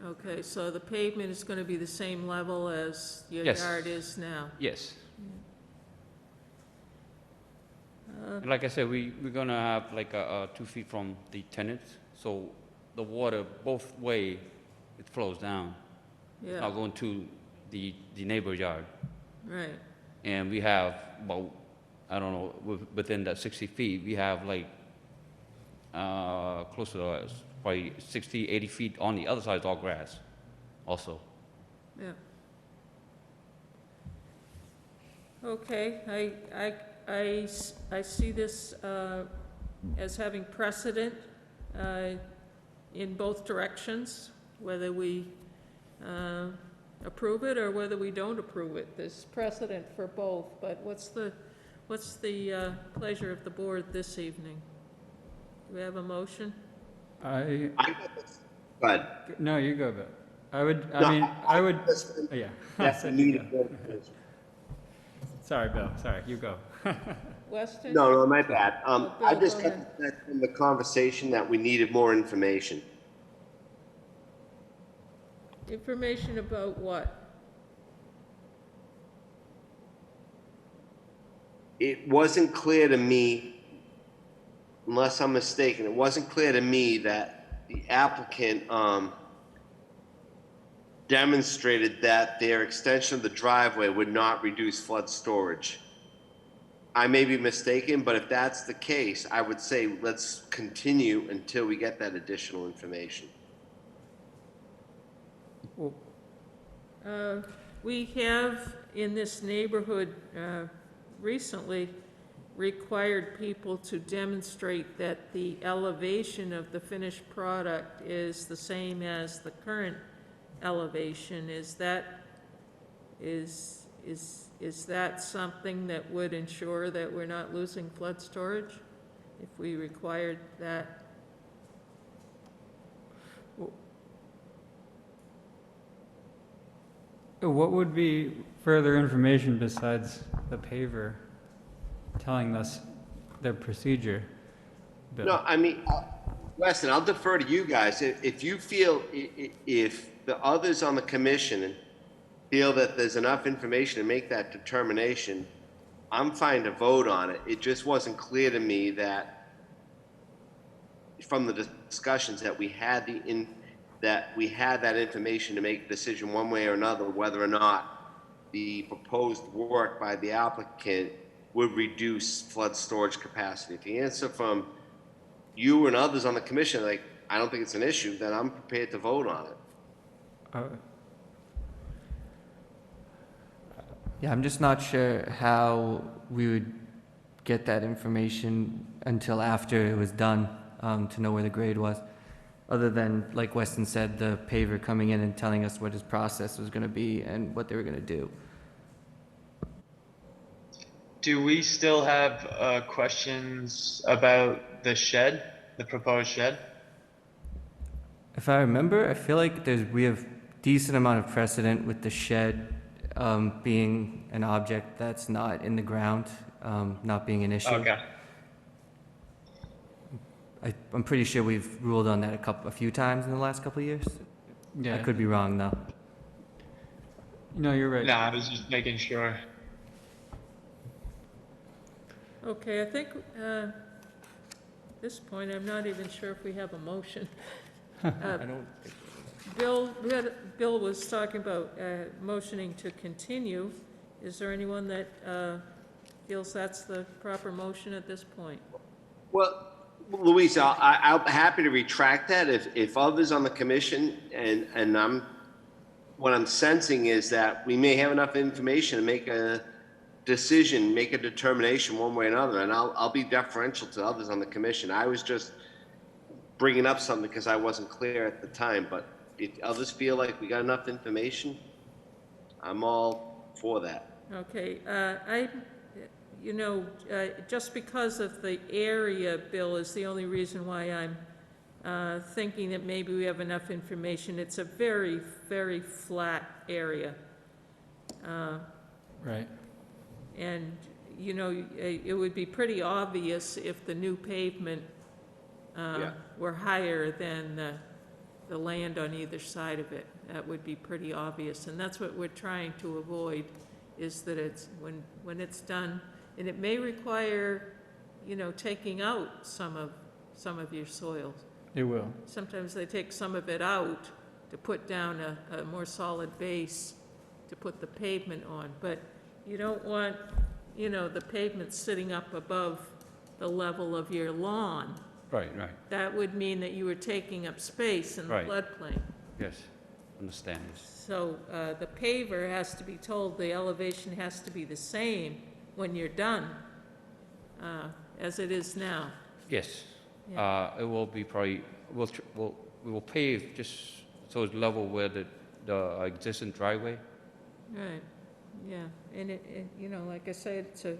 Okay, so the pavement is going to be the same level as your Yes. yard is now? Yes. Like I said, we're gonna have like 2 feet from the tenants, so the water both way, it flows down. Yeah. Not going to the neighbor yard. Right. And we have about, I don't know, within that 60 feet, we have like close to probably 60, 80 feet on the other side is all grass also. Yeah. Okay, I see this as having precedent in both directions, whether we approve it or whether we don't approve it. There's precedent for both, but what's the pleasure of the board this evening? Do we have a motion? But No, you go, Bill. I would, No, I mean, I would, just- yeah. that's the need of both. Sorry, Bill, sorry, you go. Weston? No, my bad. Bill, I just go got ahead. the sense from the conversation that we needed more information. Information about what? It wasn't clear to me, unless I'm mistaken, it wasn't clear to me that the applicant demonstrated that their extension of the driveway would not reduce flood storage. I may be mistaken, but if that's the case, I would say let's continue until we get that additional information. We have in this neighborhood recently required people to demonstrate that the elevation of the finished product is the same as the current elevation. Is that something that would ensure that we're not losing flood storage if we required that? What would be further information besides the paver telling us their procedure, Bill? No, I mean, Weston, I'll defer to you guys. If you feel, if the others on the commission feel that there's enough information to make that determination, I'm fine to vote on it. It just wasn't clear to me that, from the discussions, that we had that information to make a decision one way or another, whether or not the proposed work by the applicant would reduce flood storage capacity. If the answer from you and others on the commission, like, I don't think it's an issue, then I'm prepared to vote on it. Yeah, I'm just not sure how we would get that information until after it was done, to know where the grade was. Other than, like Weston said, the paver coming in and telling us what his process was gonna be and what they were gonna do. Do we still have questions about the shed, the proposed shed? If I remember, I feel like we have decent amount of precedent with the shed being an object that's not in the ground, not being an issue. Okay. I'm pretty sure we've ruled on that a few times in the last couple of years. Yeah. I could be wrong, though. No, you're right. No, I was just making sure. Okay, I think at this point, I'm not even sure if we have a motion. Bill was talking about motioning to continue. Is there anyone that feels that's the proper motion at this point? Well, Luis, I'm happy to retract that if others on the commission, and what I'm sensing is that we may have enough information to make a decision, make a determination one way or another, and I'll be deferential to others on the commission. I was just bringing up something because I wasn't clear at the time, but if others feel like we got enough information, I'm all for that. Okay, just because of the area, Bill, is the only reason why I'm thinking that maybe we have enough information. It's a very, very flat area. Right. And, it would be pretty obvious if the new pavement were higher than the land on either side of it. That would be pretty obvious. And that's what we're trying to avoid, is that it's, when it's done, and it may require, taking out some of your soils. It will. Sometimes they take some of it out to put down a more solid base to put the pavement on. But you don't want, the pavement sitting up above the level of your lawn. Right. That would mean that you were taking up space in the Right. floodplain. Yes. understand this. So the paver has to be told the elevation has to be the same when you're done, as it is now. Yes, Yeah. it will be probably, we will pave just so it's level where the existing driveway. Right, yeah, and you know, like I said, it's a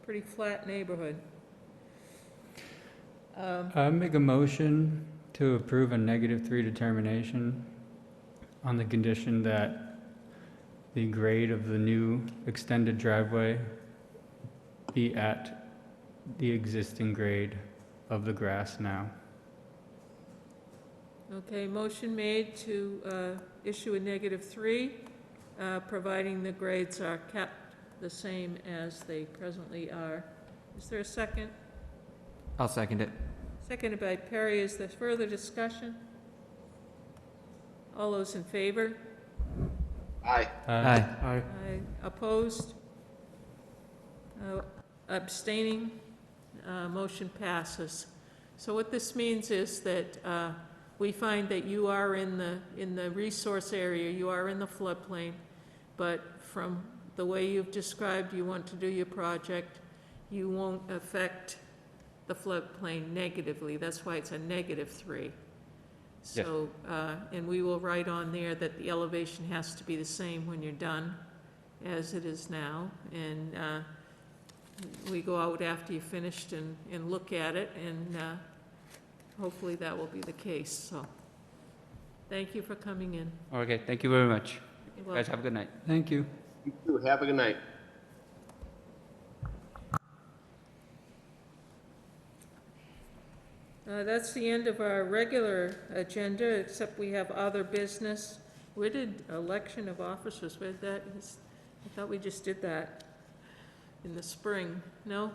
pretty flat neighborhood. I make a motion to approve a -3 determination on the condition that the grade of the new extended driveway be at the existing grade of the grass now. Okay, motion made to issue a -3, providing the grades are kept the same as they presently are. Is there a second? I'll second it. Seconded by Perry. Is there further discussion? All those in favor? Aye. Aye. Aye. Aye. Opposed? Abstaining? Motion passes. So what this means is that we find that you are in the resource area, you are in the floodplain, but from the way you've described you want to do your project, you won't affect the floodplain negatively. That's why it's a -3. So, and we will write on there that the elevation has to be the same when you're done as it is now. And we go out after you've finished and look at it, and hopefully that will be the case. So, thank you for coming in. Okay, thank you very much. You're Guys, welcome. have a good night. Thank you. You too. Have a good night. That's the end of our regular agenda, except we have other business. Where did election of officers, where that is? I thought we just did that in the spring. No?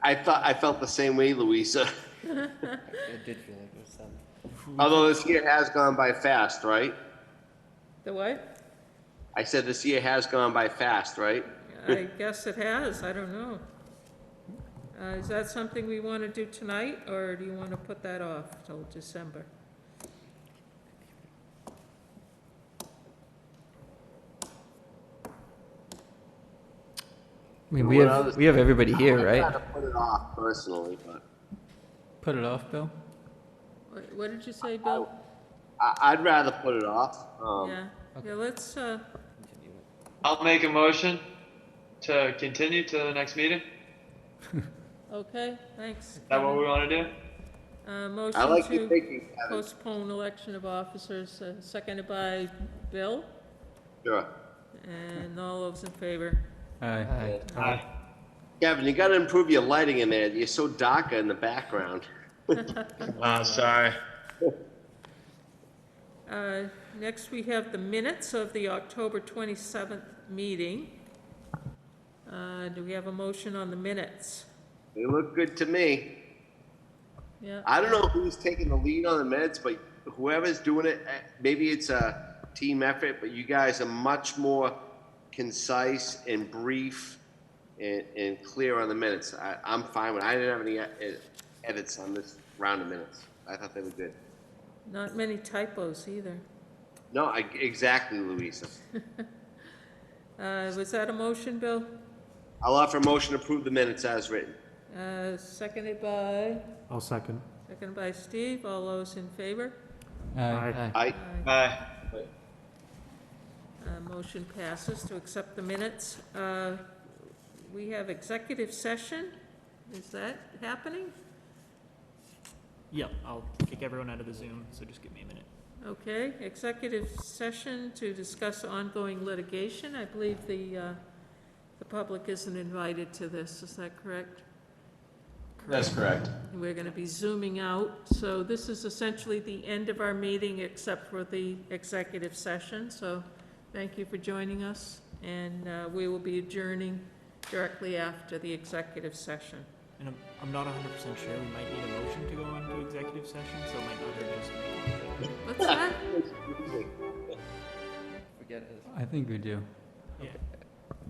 I felt the same way, Louisa. I did feel like it was something. Although this year has gone by fast, right? The what? I said this year has gone by fast, right? I guess it has, I don't know. Is that something we want to do tonight, or do you want to put that off till December? I mean, we have everybody here, I'd right? rather put it off personally, but Put it off, Bill? What did you say, Bill? I'd rather put it off. Yeah, let's, I'll make a motion to continue to the next meeting. okay, thanks. Is that what we want to do? Motion I like your to thinking, Kevin. postpone election of officers, seconded by Bill, Sure. and all those in favor. Aye. Aye. Kevin, you gotta improve your lighting in there. You're so darker in the background. Sorry. Next, we have the minutes of the October 27th meeting. Do we have a motion on the minutes? They look good to me. Yeah. I don't know who's taking the lead on the minutes, but whoever's doing it, maybe it's a team effort, but you guys are much more concise and brief and clear on the minutes. I'm fine with it. I didn't have any edits on this round of minutes. I thought they were good. Not many typos either. No, exactly, Louisa. Was that a motion, Bill? I'll offer a motion to approve the minutes as written. Seconded by, I'll second. seconded by Steve. All those in favor? Aye. Aye. Aye. Motion passes to accept the minutes. We have executive session. Is that happening? Yep, I'll kick everyone out of the Zoom, so just give me a minute. Okay, executive session to discuss ongoing litigation. I believe the public isn't invited to this, is that correct? That's correct. We're going to be zooming out, so this is essentially the end of our meeting except for the executive session, so thank you for joining us, and we will be adjourning directly after the executive session. And I'm not 100% sure, we might need a motion to go on to executive session, so it might not hurt just to make a motion. What's that? Forget it. I think we do. Yeah.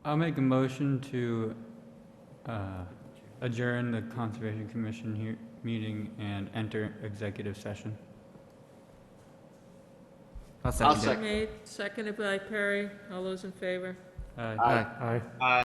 I'll make a motion to adjourn the Conservation Commission meeting and enter executive session. I'll second second. Made, seconded by Perry. All those in favor? Aye. Aye. Aye.